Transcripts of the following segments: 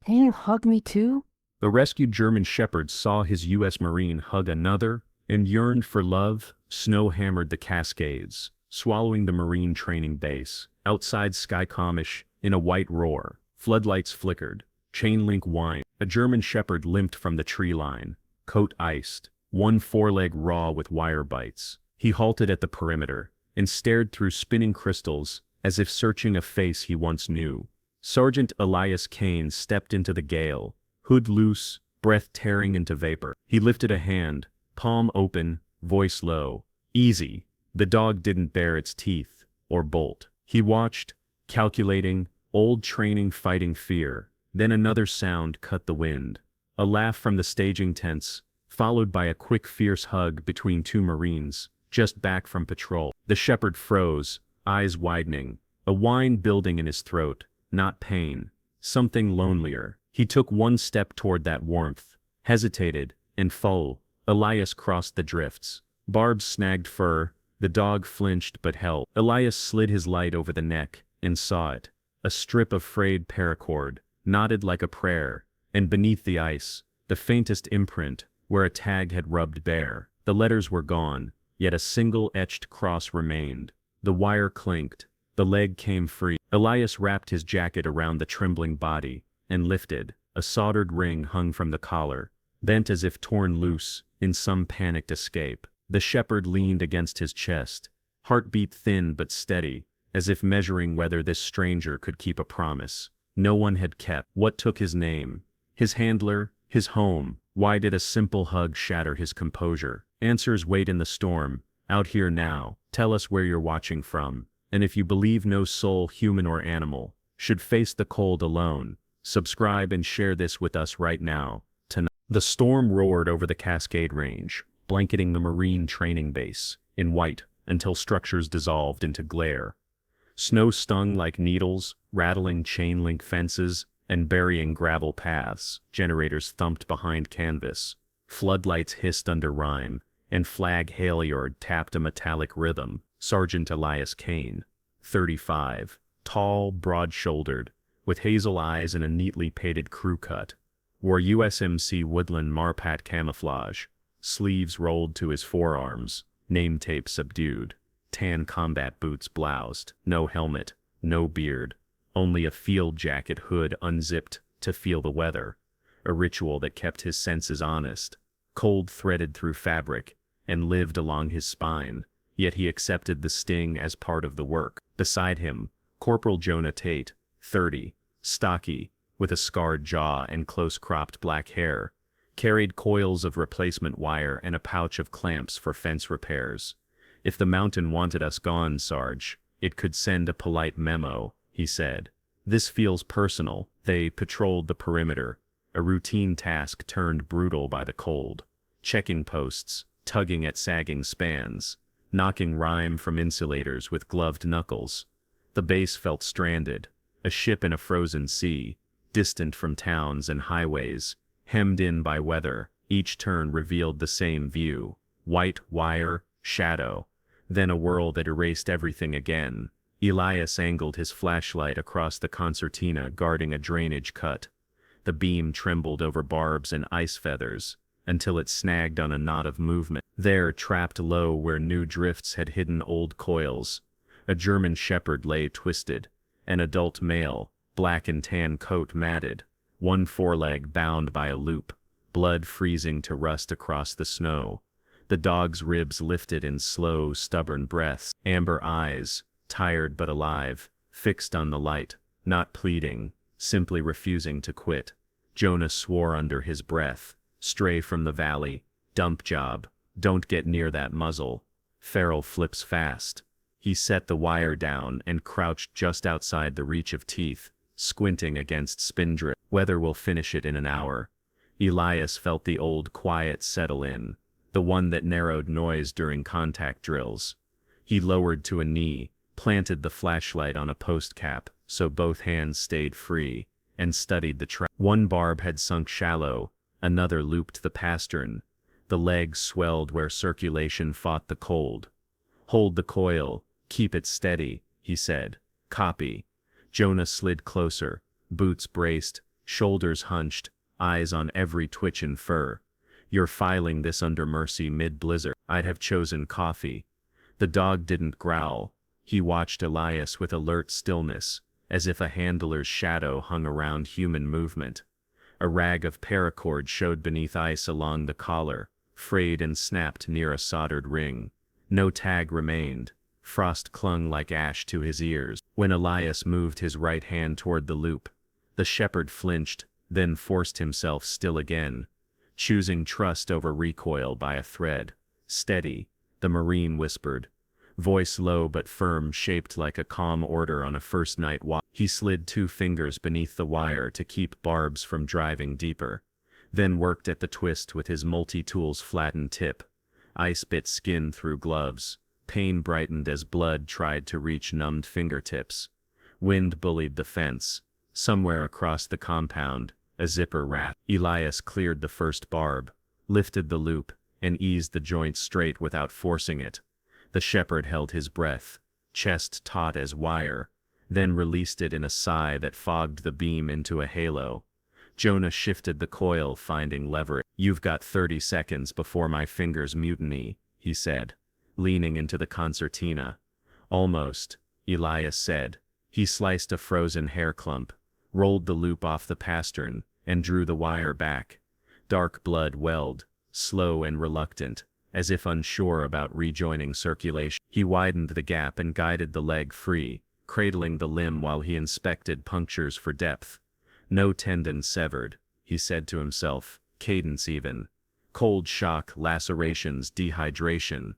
Can you hug me too? The rescued German shepherd saw his U.S. Marine hug another, and yearned for love. Snow hammered the Cascades, swallowing the Marine training base. Outside Skykomish, in a white roar, floodlights flickered, chain link whined. A German shepherd limped from the tree line, coat iced, one foreleg raw with wire bites. He halted at the perimeter, and stared through spinning crystals, as if searching a face he once knew. Sergeant Elias Kane stepped into the gale, hood loose, breath tearing into vapor. He lifted a hand, palm open, voice low. Easy. The dog didn't bare its teeth, or bolt. He watched, calculating, old training fighting fear. Then another sound cut the wind. A laugh from the staging tents, followed by a quick fierce hug between two Marines, just back from patrol. The shepherd froze, eyes widening, a whine building in his throat, not pain, something lonelier. He took one step toward that warmth, hesitated, and full. Elias crossed the drifts. Barbs snagged fur, the dog flinched but held. Elias slid his light over the neck, and saw it. A strip of frayed paracord, knotted like a prayer, and beneath the ice, the faintest imprint, where a tag had rubbed bare. The letters were gone, yet a single etched cross remained. The wire clinked, the leg came free. Elias wrapped his jacket around the trembling body, and lifted. A soldered ring hung from the collar, bent as if torn loose, in some panicked escape. The shepherd leaned against his chest, heartbeat thin but steady, as if measuring whether this stranger could keep a promise no one had kept. What took his name? His handler? His home? Why did a simple hug shatter his composure? Answers wait in the storm, out here now. Tell us where you're watching from, and if you believe no soul, human or animal, should face the cold alone, subscribe and share this with us right now. Tonight. The storm roared over the Cascade Range, blanketing the Marine training base, in white, until structures dissolved into glare. Snow stung like needles, rattling chain link fences, and burying gravel paths. Generators thumped behind canvas. Floodlights hissed under rime, and Flag Halyard tapped a metallic rhythm. Sergeant Elias Kane, 35, tall, broad-shouldered, with hazel eyes and a neatly painted crew cut, wore USMC Woodland Marpat camouflage, sleeves rolled to his forearms, name tape subdued, tan combat boots bloused, no helmet, no beard, only a field jacket hood unzipped to feel the weather, a ritual that kept his senses honest. Cold threaded through fabric, and lived along his spine, yet he accepted the sting as part of the work. Beside him, Corporal Jonah Tate, 30, stocky, with a scarred jaw and close-cropped black hair, carried coils of replacement wire and a pouch of clamps for fence repairs. If the mountain wanted us gone, Sarge, it could send a polite memo, he said. This feels personal. They patrolled the perimeter, a routine task turned brutal by the cold. Checking posts, tugging at sagging spans, knocking rime from insulators with gloved knuckles. The base felt stranded, a ship in a frozen sea, distant from towns and highways, hemmed in by weather. Each turn revealed the same view: white wire, shadow, then a whirl that erased everything again. Elias angled his flashlight across the concertina guarding a drainage cut. The beam trembled over barbs and ice feathers, until it snagged on a knot of movement. There, trapped low where new drifts had hidden old coils, a German shepherd lay twisted, an adult male, black and tan coat matted, one foreleg bound by a loop, blood freezing to rust across the snow. The dog's ribs lifted in slow, stubborn breaths. Amber eyes, tired but alive, fixed on the light, not pleading, simply refusing to quit. Jonah swore under his breath. Stray from the valley, dump job, don't get near that muzzle. Feral flips fast. He set the wire down and crouched just outside the reach of teeth, squinting against spindrift. Weather will finish it in an hour. Elias felt the old quiet settle in, the one that narrowed noise during contact drills. He lowered to a knee, planted the flashlight on a post cap so both hands stayed free, and studied the track. One barb had sunk shallow, another looped the pastern. The legs swelled where circulation fought the cold. Hold the coil, keep it steady, he said. Copy. Jonah slid closer, boots braced, shoulders hunched, eyes on every twitch and fur. "You're filing this under mercy mid-blizzard. I'd have chosen coffee." The dog didn't growl. He watched Elias with alert stillness, as if a handler's shadow hung around human movement. A rag of paracord showed beneath ice along the collar, frayed and snapped near a soldered ring. No tag remained. Frost clung like ash to his ears. When Elias moved his right hand toward the loop, the shepherd flinched, then forced himself still again, choosing trust over recoil by a thread. "Steady," the Marine whispered, voice low but firm, shaped like a calm order on a first-night walk. He slid 2 fingers beneath the wire to keep barbs from driving deeper, then worked at the twist with his multi-tool's flattened tip. Ice bit skin through gloves. Pain brightened as blood tried to reach numbed fingertips. Wind bullied the fence. Somewhere across the compound, a zipper rat. Elias cleared the first barb, lifted the loop, and eased the joint straight without forcing it. The shepherd held his breath, chest taut as wire, then released it in a sigh that fogged the beam into a halo. Jonah shifted the coil, finding leverage. "You've got 30 seconds before my fingers mutiny," he said, leaning into the concertina. "Almost," Elias said. He sliced a frozen hair clump, rolled the loop off the pastern, and drew the wire back. Dark blood welled, slow and reluctant, as if unsure about rejoining circulation. He widened the gap and guided the leg free, cradling the limb while he inspected punctures for depth. "No tendon severed," he said to himself, cadence even. "Cold shock, lacerations, dehydration."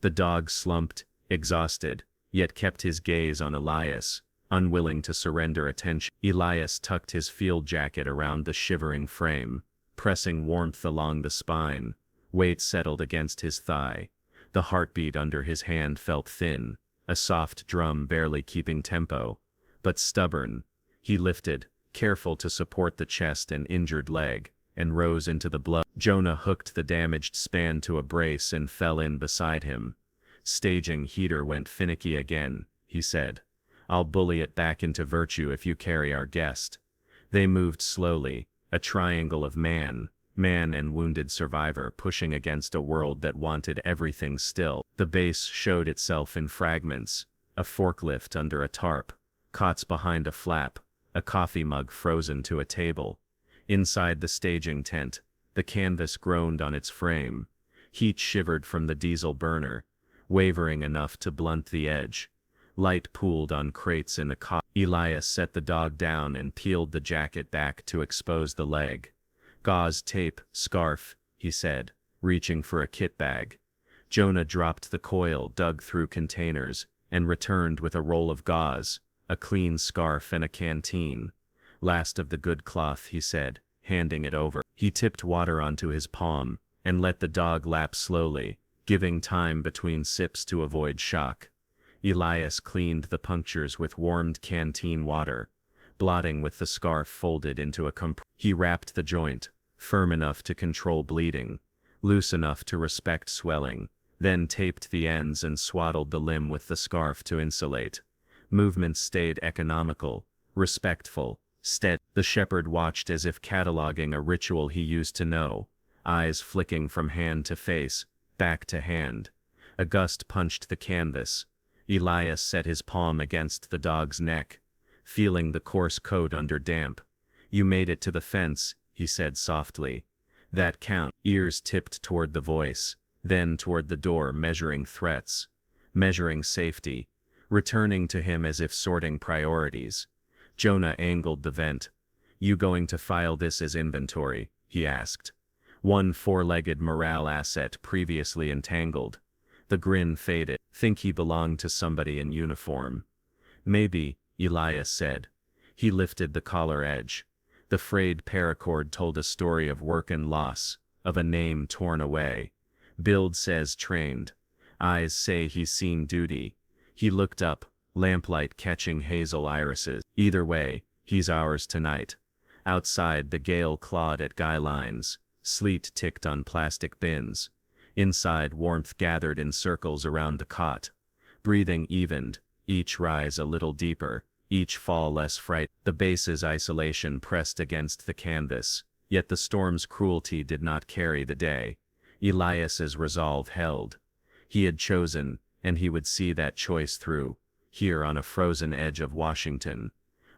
The dog slumped, exhausted, yet kept his gaze on Elias, unwilling to surrender attention. Elias tucked his field jacket around the shivering frame, pressing warmth along the spine. Weight settled against his thigh. The heartbeat under his hand felt thin, a soft drum barely keeping tempo. But stubborn. He lifted, careful to support the chest and injured leg, and rose into the blood. Jonah hooked the damaged span to a brace and fell in beside him. "Staging heater went finicky again," he said. "I'll bully it back into virtue if you carry our guest." They moved slowly, a triangle of man and wounded survivor pushing against a world that wanted everything still. The base showed itself in fragments, a forklift under a tarp, cots behind a flap, a coffee mug frozen to a table. Inside the staging tent, the canvas groaned on its frame. Heat shivered from the diesel burner, wavering enough to blunt the edge. Light pooled on crates in the cot. Elias set the dog down and peeled the jacket back to expose the leg. "Gauze tape, scarf," he said, reaching for a kit bag. Jonah dropped the coil, dug through containers, and returned with a roll of gauze, a clean scarf and a canteen. "Last of the good cloth," he said, handing it over. He tipped water onto his palm, and let the dog lap slowly, giving time between sips to avoid shock. Elias cleaned the punctures with warmed canteen water, blotting with the scarf folded into a He wrapped the joint, firm enough to control bleeding, loose enough to respect swelling, then taped the ends and swaddled the limb with the scarf to insulate. Movements stayed economical, respectful, steady. The shepherd watched as if cataloging a ritual he used to know, eyes flicking from hand to face, back to hand. A gust punched the canvas. Elias set his palm against the dog's neck, feeling the coarse coat under damp. "You made it to the fence," he said softly. "That count." Ears tipped toward the voice, then toward the door, measuring threats, measuring safety, returning to him as if sorting priorities. Jonah angled the vent. "You going to file this as inventory?" he asked. One four-legged morale asset previously entangled. The grin faded. "Think he belonged to somebody in uniform?" "Maybe," Elias said. He lifted the collar edge. The frayed paracord told a story of work and loss, of a name torn away. "Build says trained. Eyes say he's seen duty." He looked up, lamplight catching hazel irises. "Either way, he's ours tonight." Outside, the gale clawed at guy lines. Sleet ticked on plastic bins. Inside, warmth gathered in circles around the cot. Breathing evened, each rise a little deeper. each fall less fright. The base's isolation pressed against the canvas, yet the storm's cruelty did not carry the day. Elias's resolve held. He had chosen, and he would see that choice through, here on a frozen edge of Washington.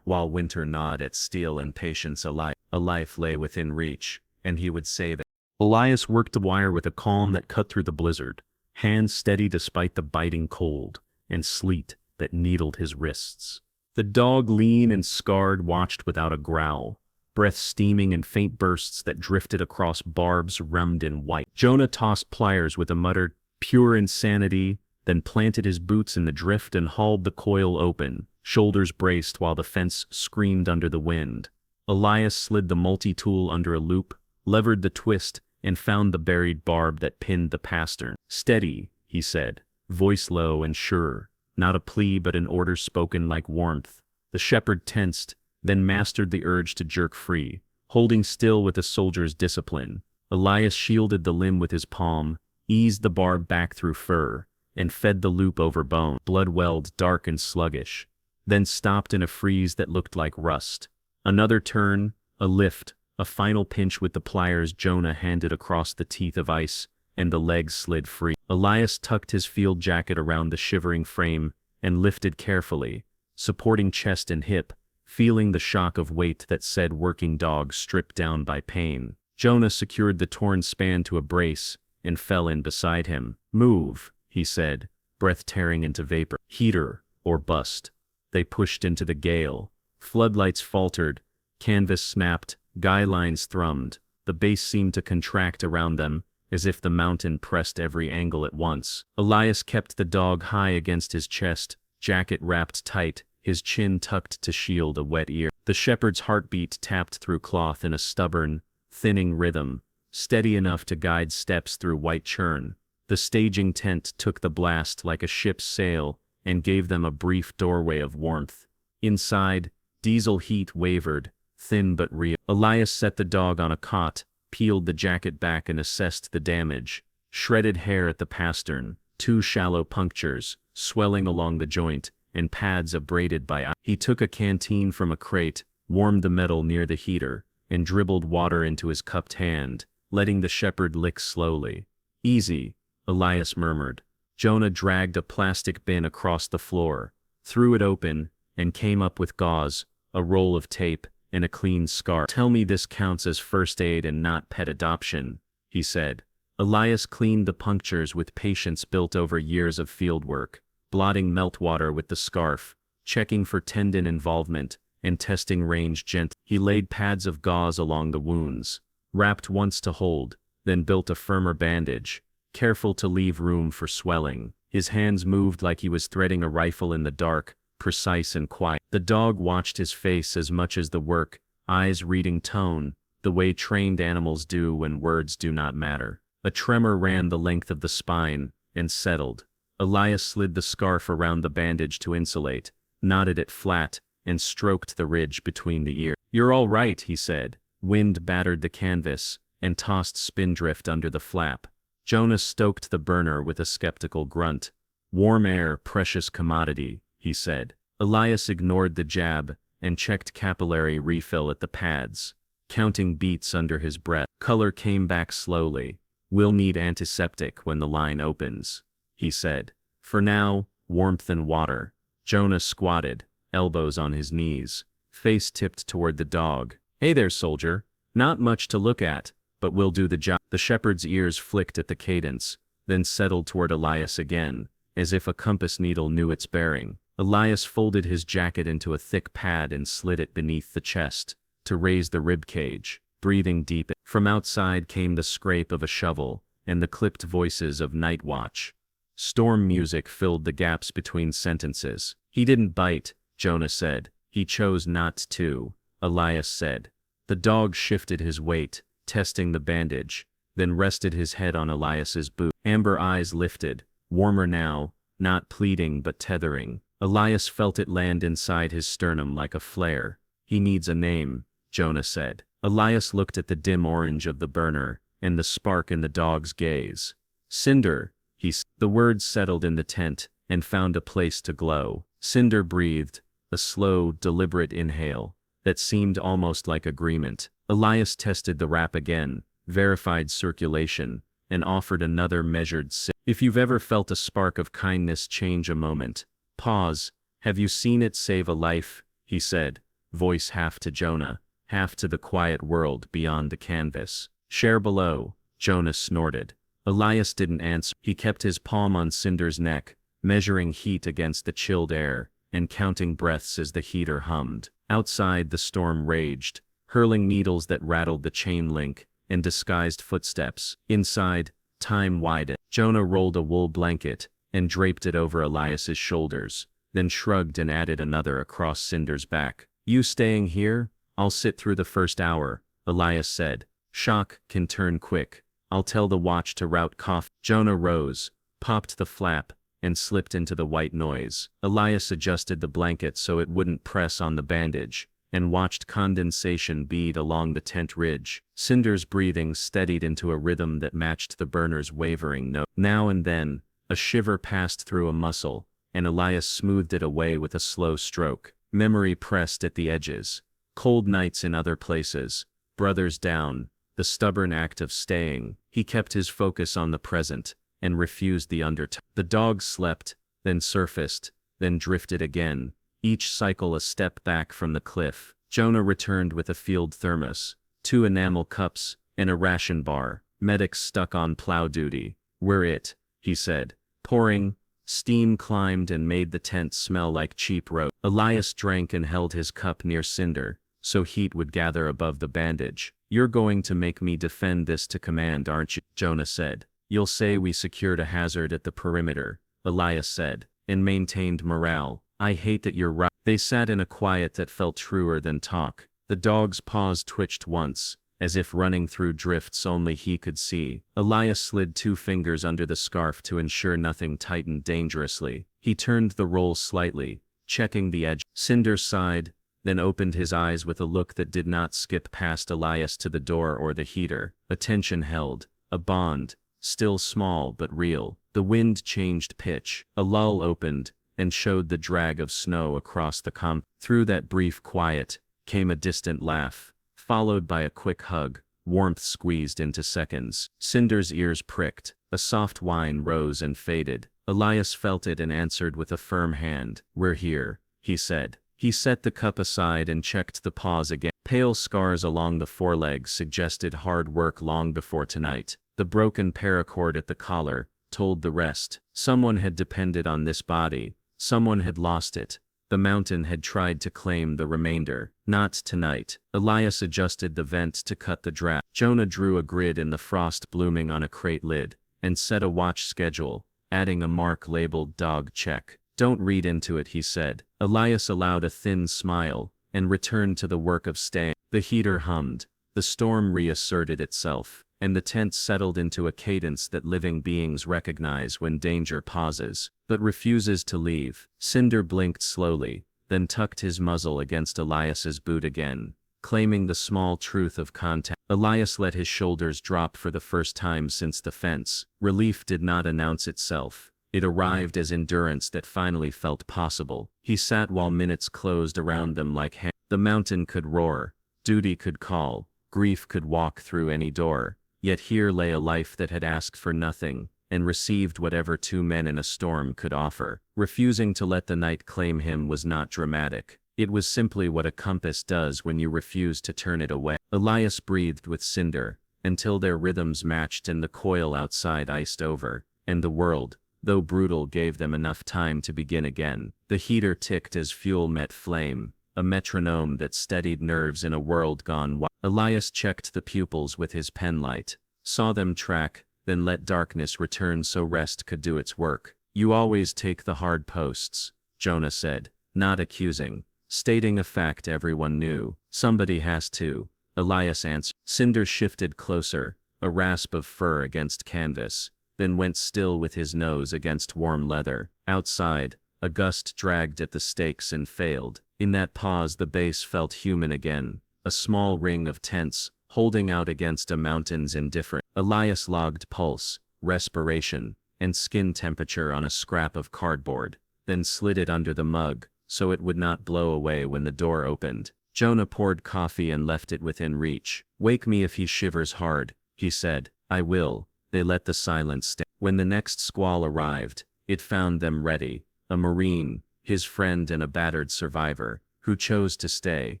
While winter gnawed at steel and patience alike, a life lay within reach, and he would save it. Elias worked the wire with a calm that cut through the blizzard, hands steady despite the biting cold and sleet that needled his wrists. The dog, lean and scarred, watched without a growl, breath steaming in faint bursts that drifted across barbs rimmed in white. Jonah tossed pliers with a muttered, "Pure insanity," then planted his boots in the drift and hauled the coil open, shoulders braced while the fence screamed under the wind. Elias slid the multi-tool under a loop, levered the twist, and found the buried barb that pinned the pastern. "Steady," he said, voice low and sure, not a plea but an order spoken like warmth. The shepherd tensed, then mastered the urge to jerk free, holding still with a soldier's discipline. Elias shielded the limb with his palm, eased the barb back through fur, and fed the loop over bone. Blood welled dark and sluggish, then stopped in a freeze that looked like rust. Another turn, a lift, a final pinch with the pliers Jonah handed across the teeth of ice, and the legs slid free. Elias tucked his field jacket around the shivering frame and lifted carefully, supporting chest and hip, feeling the shock of weight that said working dog stripped down by pain. Jonah secured the torn span to a brace and fell in beside him. "Move," he said, breath tearing into vapor. "Heater, or bust." They pushed into the gale. Floodlights faltered, canvas snapped, guy lines thrummed. The base seemed to contract around them, as if the mountain pressed every angle at once. Elias kept the dog high against his chest, jacket wrapped tight, his chin tucked to shield a wet ear. The shepherd's heartbeat tapped through cloth in a stubborn, thinning rhythm, steady enough to guide steps through white churn. The staging tent took the blast like a ship's sail and gave them a brief doorway of warmth. Inside, diesel heat wavered, thin but real. Elias set the dog on a cot, peeled the jacket back and assessed the damage. Shredded hair at the pastern, 2 shallow punctures, swelling along the joint, and pads abraded by ice. He took a canteen from a crate, warmed the metal near the heater, and dribbled water into his cupped hand, letting the shepherd lick slowly. "Easy," Elias murmured. Jonah dragged a plastic bin across the floor, threw it open, and came up with gauze, a roll of tape, and a clean scarf. "Tell me this counts as first aid and not pet adoption," he said. Elias cleaned the punctures with patience built over years of fieldwork, blotting meltwater with the scarf, checking for tendon involvement, and testing range gently. He laid pads of gauze along the wounds, wrapped once to hold, then built a firmer bandage, careful to leave room for swelling. His hands moved like he was threading a rifle in the dark, precise and quiet. The dog watched his face as much as the work, eyes reading tone, the way trained animals do when words do not matter. A tremor ran the length of the spine, and settled. Elias slid the scarf around the bandage to insulate, knotted it flat, and stroked the ridge between the ears. "You're all right," he said. Wind battered the canvas, and tossed spindrift under the flap. Jonah stoked the burner with a skeptical grunt. "Warm air, precious commodity," he said. Elias ignored the jab, and checked capillary refill at the pads, counting beats under his breath. Color came back slowly. "We'll need antiseptic when the line opens," he said. "For now, warmth and water." Jonah squatted, elbows on his knees, face tipped toward the dog. "Hey there, soldier. Not much to look at, but we'll do the job." The shepherd's ears flicked at the cadence, then settled toward Elias again, as if a compass needle knew its bearing. Elias folded his jacket into a thick pad and slid it beneath the chest, to raise the rib cage, breathing deep. From outside came the scrape of a shovel, and the clipped voices of night watch. Storm music filled the gaps between sentences. "He didn't bite," Jonah said. "He chose not to," Elias said. The dog shifted his weight, testing the bandage, then rested his head on Elias's boot. Amber eyes lifted, warmer now, not pleading but tethering. Elias felt it land inside his sternum like a flare. "He needs a name," Jonah said. Elias looked at the dim orange of the burner, and the spark in the dog's gaze. "Cinder," he said. The words settled in the tent, and found a place to glow. Cinder breathed, a slow, deliberate inhale that seemed almost like agreement. Elias tested the wrap again, verified circulation, and offered another measured sip. If you've ever felt a spark of kindness change a moment, pause. Have you seen it save a life? He said, voice half to Jonah, half to the quiet world beyond the canvas. Share below, Jonah snorted. Elias didn't answer. He kept his palm on Cinder's neck, measuring heat against the chilled air, and counting breaths as the heater hummed. Outside the storm raged, hurling needles that rattled the chain link, and disguised footsteps. Inside, time widened. Jonah rolled a wool blanket, and draped it over Elias's shoulders, then shrugged and added another across Cinder's back. You staying here? I'll sit through the first hour, Elias said. Shock can turn quick. I'll tell the watch to route coffee. Jonah rose, popped the flap, and slipped into the white noise. Elias adjusted the blanket so it wouldn't press on the bandage, and watched condensation bead along the tent ridge. Cinder's breathing steadied into a rhythm that matched the burner's wavering note. Now and then, a shiver passed through a muscle, and Elias smoothed it away with a slow stroke. Memory pressed at the edges. Cold nights in other places, brothers down, the stubborn act of staying. He kept his focus on the present, and refused the undertow. The dogs slept, then surfaced, then drifted again, each cycle a step back from the cliff. Jonah returned with a field thermos, 2 enamel cups, and a ration bar. Medics stuck on plow duty. We're it, he said. Pouring, steam climbed and made the tent smell like cheap roast. Elias drank and held his cup near Cinder, so heat would gather above the bandage. You're going to make me defend this to command, aren't you? Jonah said. You'll say we secured a hazard at the perimeter, Elias said, and maintained morale. I hate that you're right. They sat in a quiet that felt truer than talk. The dog's paws twitched once, as if running through drifts only he could see. Elias slid 2 fingers under the scarf to ensure nothing tightened dangerously. He turned the roll slightly, checking the edge. Cinder sighed, then opened his eyes with a look that did not skip past Elias to the door or the heater. Attention held, a bond, still small but real. The wind changed pitch. A lull opened, and showed the drag of snow across the Through that brief quiet, came a distant laugh, followed by a quick hug, warmth squeezed into seconds. Cinder's ears pricked, a soft whine rose and faded. Elias felt it and answered with a firm hand. We're here, he said. He set the cup aside and checked the paws again. Pale scars along the forelegs suggested hard work long before tonight. The broken paracord at the collar told the rest. Someone had depended on this body. Someone had lost it. The mountain had tried to claim the remainder. Not tonight. Elias adjusted the vent to cut the draft. Jonah drew a grid in the frost blooming on a crate lid, and set a watch schedule, adding a mark labeled dog check. Don't read into it, he said. Elias allowed a thin smile, and returned to the work of staying. The heater hummed. The storm reasserted itself, and the tent settled into a cadence that living beings recognize when danger pauses, but refuses to leave. Cinder blinked slowly, then tucked his muzzle against Elias's boot again, claiming the small truth of contact. Elias let his shoulders drop for the first time since the fence. Relief did not announce itself. It arrived as endurance that finally felt possible. He sat while minutes closed around them like hands. The mountain could roar, duty could call, grief could walk through any door. Yet here lay a life that had asked for nothing, and received whatever 2 men in a storm could offer. Refusing to let the night claim him was not dramatic. It was simply what a compass does when you refuse to turn it away. Elias breathed with Cinder, until their rhythms matched and the coil outside iced over, and the world, though brutal, gave them enough time to begin again. The heater ticked as fuel met flame, a metronome that steadied nerves in a world gone wild. Elias checked the pupils with his penlight, saw them track, then let darkness return so rest could do its work. You always take the hard posts, Jonah said, not accusing, stating a fact everyone knew. Somebody has to, Elias answered. Cinder shifted closer, a rasp of fur against canvas, then went still with his nose against warm leather. Outside, a gust dragged at the stakes and failed. In that pause the base felt human again, a small ring of tents, holding out against a mountain's indifference. Elias logged pulse, respiration, and skin temperature on a scrap of cardboard, then slid it under the mug, so it would not blow away when the door opened. Jonah poured coffee and left it within reach. "Wake me if he shivers hard," he said. "I will." They let the silence stand. When the next squall arrived, it found them ready. A Marine, his friend and a battered survivor, who chose to stay.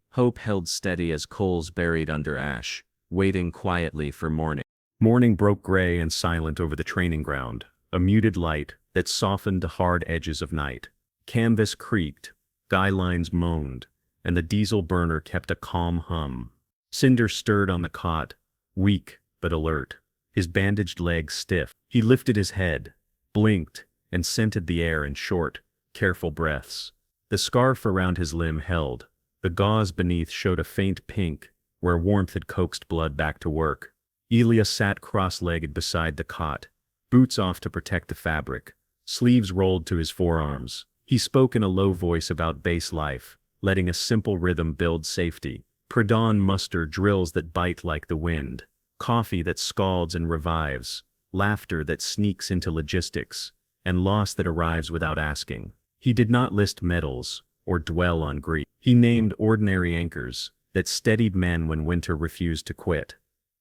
Hope held steady as coals buried under ash, waiting quietly for morning. Morning broke gray and silent over the training ground, a muted light that softened the hard edges of night. Canvas creaked, guy lines moaned, and the diesel burner kept a calm hum. Cinder stirred on the cot, weak but alert, his bandaged legs stiff. He lifted his head, blinked, and scented the air in short, careful breaths. The scarf around his limb held. The gauze beneath showed a faint pink, where warmth had coaxed blood back to work. Elias sat cross-legged beside the cot, boots off to protect the fabric, sleeves rolled to his forearms. He spoke in a low voice about base life, letting a simple rhythm build safety. Pre-dawn muster drills that bite like the wind, coffee that scalds and revives, laughter that sneaks into logistics, and loss that arrives without asking. He did not list medals or dwell on grief. He named ordinary anchors that steadied men when winter refused to quit.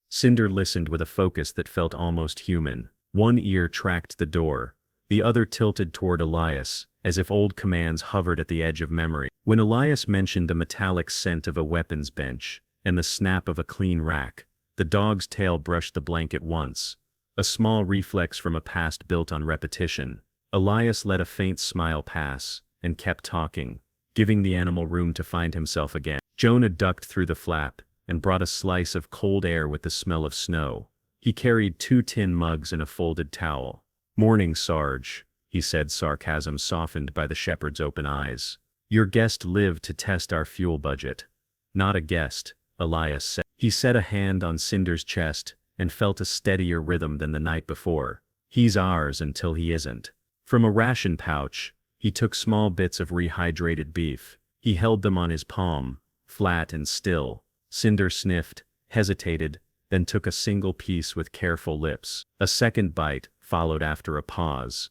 Cinder listened with a focus that felt almost human. One ear tracked the door, the other tilted toward Elias, as if old commands hovered at the edge of memory. When Elias mentioned the metallic scent of a weapons bench and the snap of a clean rack, the dog's tail brushed the blanket once, a small reflex from a past built on repetition. Elias let a faint smile pass and kept talking, giving the animal room to find himself again. Jonah ducked through the flap and brought a slice of cold air with the smell of snow. He carried 2 tin mugs and a folded towel. "Morning, Sarge," he said, sarcasm softened by the shepherd's open eyes. "Your guest lived to test our fuel budget." "Not a guest," Elias said. He set a hand on Cinder's chest and felt a steadier rhythm than the night before. "He's ours until he isn't." From a ration pouch, he took small bits of rehydrated beef. He held them on his palm, flat and still. Cinder sniffed, hesitated, then took a single piece with careful lips. A second bite followed after a pause.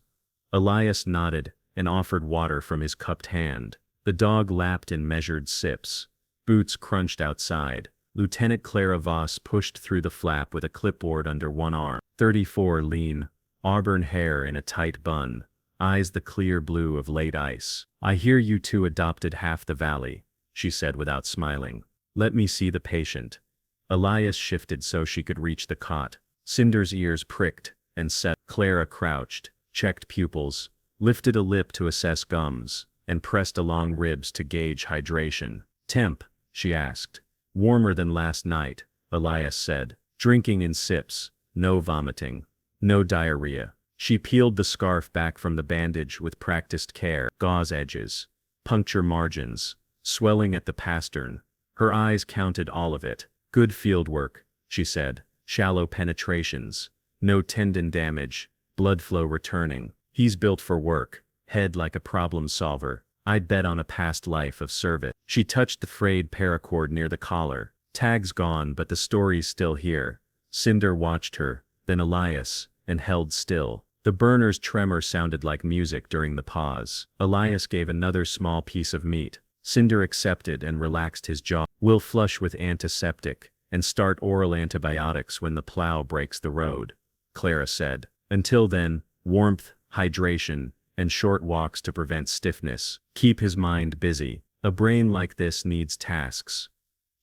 Elias nodded and offered water from his cupped hand. The dog lapped in measured sips. Boots crunched outside. Lieutenant Clara Voss pushed through the flap with a clipboard under one arm. 34, lean, auburn hair in a tight bun, eyes the clear blue of late ice. "I hear you two adopted half the valley," she said without smiling. "Let me see the patient." Elias shifted so she could reach the cot. Cinder's ears pricked and set. Clara crouched, checked pupils, lifted a lip to assess gums, and pressed along ribs to gauge hydration. "Temp?" she asked. "Warmer than last night," Elias said. "Drinking in sips, no vomiting, no diarrhea." She peeled the scarf back from the bandage with practiced care. Gauze edges, puncture margins, swelling at the pastern. Her eyes counted all of it. "Good field work," she said. "Shallow penetrations, no tendon damage, blood flow returning. He's built for work, head like a problem solver. I'd bet on a past life of service." She touched the frayed paracord near the collar. "Tag's gone but the story's still here." Cinder watched her, then Elias, and held still. The burner's tremor sounded like music during the pause. Elias gave another small piece of meat. Cinder accepted and relaxed his jaw. "We'll flush with antiseptic and start oral antibiotics when the plow breaks the road," Clara said. "Until then, warmth, hydration, and short walks to prevent stiffness. Keep his mind busy. A brain like this needs tasks."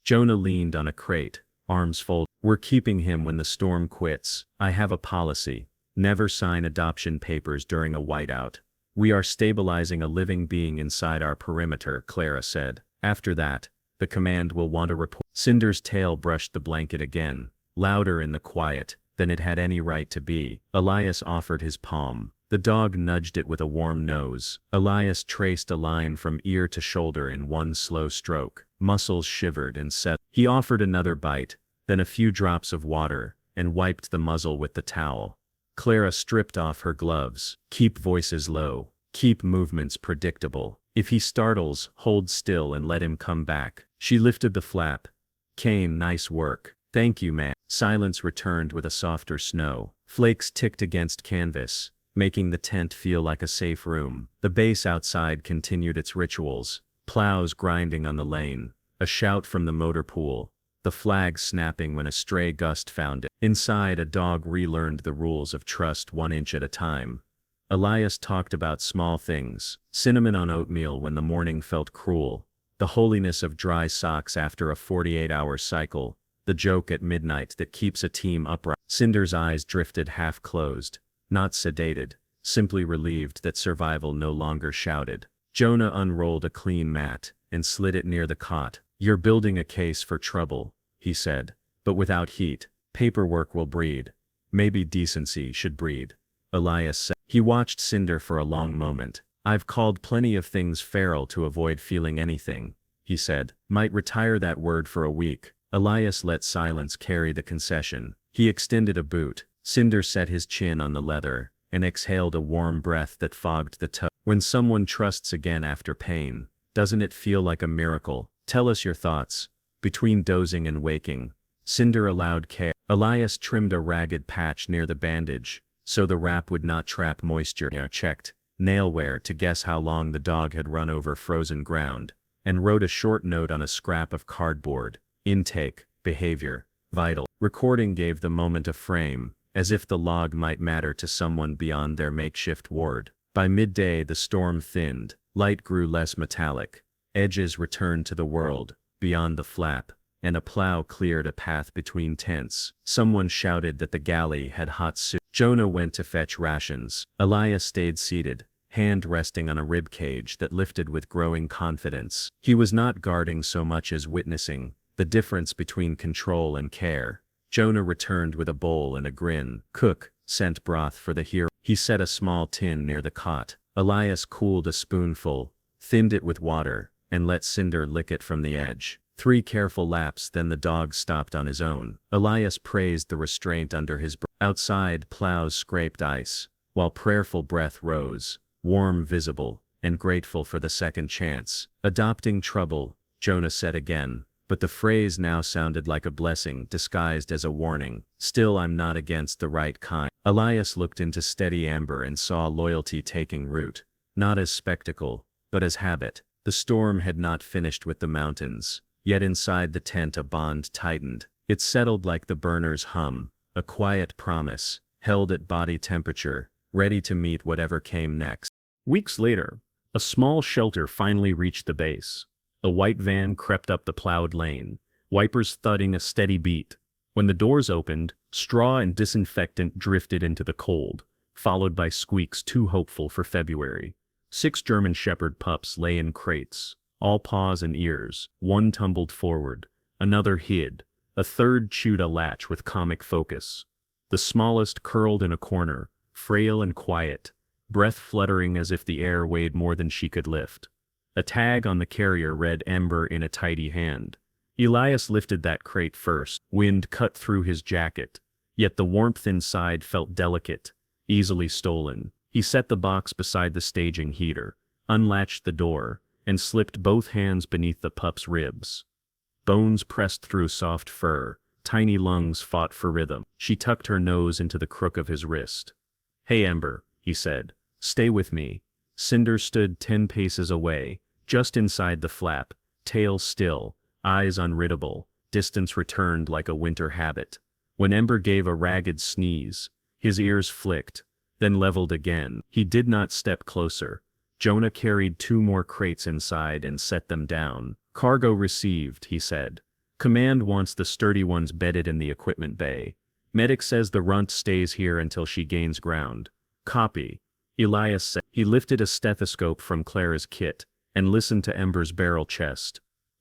Jonah leaned on a crate, arms folded. "We're keeping him when the storm quits. I have a policy. Never sign adoption papers during a whiteout. We are stabilizing a living being inside our perimeter," Clara said. "After that, the command will want a report." Cinder's tail brushed the blanket again, louder in the quiet than it had any right to be. Elias offered his palm. The dog nudged it with a warm nose. Elias traced a line from ear to shoulder in one slow stroke. Muscles shivered and set. He offered another bite, then a few drops of water, and wiped the muzzle with the towel. Clara stripped off her gloves. "Keep voices low. Keep movements predictable. If he startles, hold still and let him come back." She lifted the flap. "Kane, nice work." "Thank you, man." Silence returned with a softer snow. Flakes ticked against canvas, making the tent feel like a safe room. The base outside continued its rituals, plows grinding on the lane, a shout from the motor pool, the flag snapping when a stray gust found it. Inside, a dog relearned the rules of trust 1 inch at a time. Elias talked about small things, cinnamon on oatmeal when the morning felt cruel, the holiness of dry socks after a 48-hour cycle, the joke at midnight that keeps a team upright. Cinder's eyes drifted half-closed, not sedated, simply relieved that survival no longer shouted. Jonah unrolled a clean mat and slid it near the cot. "You're building a case for trouble," he said, "but without heat, paperwork will breed. Maybe decency should breed," Elias said. He watched Cinder for a long moment. "I've called plenty of things feral to avoid feeling anything," he said. "Might retire that word for a week." Elias let silence carry the concession. He extended a boot. Cinder set his chin on the leather and exhaled a warm breath that fogged the toe. "When someone trusts again after pain, doesn't it feel like a miracle? Tell us your thoughts." Between dozing and waking, Cinder allowed care. Elias trimmed a ragged patch near the bandage, so the wrap would not trap moisture. Checked nail wear to guess how long the dog had run over frozen ground, and wrote a short note on a scrap of cardboard. "Intake, behavior, vital." Recording gave the moment a frame, as if the log might matter to someone beyond their makeshift ward. By midday the storm thinned, light grew less metallic, edges returned to the world, beyond the flap, and a plow cleared a path between tents. Someone shouted that the galley had hot soup. Jonah went to fetch rations. Elias stayed seated, hand resting on a rib cage that lifted with growing confidence. He was not guarding so much as witnessing the difference between control and care. Jonah returned with a bowl and a grin. "Cook sent broth for the hero." He set a small tin near the cot. Elias cooled a spoonful, thinned it with water, and let Cinder lick it from the edge. 3 careful laps, then the dog stopped on his own. Elias praised the restraint under his breath. Outside, plows scraped ice, while prayerful breath rose, warm, visible, and grateful for the second chance. "Adopting trouble," Jonah said again, but the phrase now sounded like a blessing disguised as a warning. "Still, I'm not against the right kind." Elias looked into steady Ember and saw loyalty taking root, not as spectacle, but as habit. The storm had not finished with the mountains, yet inside the tent a bond tightened. It settled like the burner's hum, a quiet promise, held at body temperature, ready to meet whatever came next. Weeks later, a small shelter finally reached the base. A white van crept up the plowed lane, wipers thudding a steady beat. When the doors opened, straw and disinfectant drifted into the cold, followed by squeaks too hopeful for February. 6 German Shepherd pups lay in crates, all paws and ears. One tumbled forward, another hid, a third chewed a latch with comic focus. The smallest curled in a corner, frail and quiet, breath fluttering as if the air weighed more than she could lift. A tag on the carrier read Ember in a tidy hand. Elias lifted that crate first. Wind cut through his jacket, yet the warmth inside felt delicate, easily stolen. He set the box beside the staging heater, unlatched the door, and slipped both hands beneath the pup's ribs. Bones pressed through soft fur, tiny lungs fought for rhythm. She tucked her nose into the crook of his wrist. "Hey Ember," he said, "stay with me." Cinder stood 10 paces away, just inside the flap, tail still, eyes unreadable. Distance returned like a winter habit. When Ember gave a ragged sneeze, his ears flicked, then leveled again. He did not step closer. Jonah carried 2 more crates inside and set them down. "Cargo received," he said. "Command wants the sturdy ones bedded in the equipment bay. Medic says the runt stays here until she gains ground." "Copy," Elias said. He lifted a stethoscope from Clara's kit and listened to Ember's barrel chest.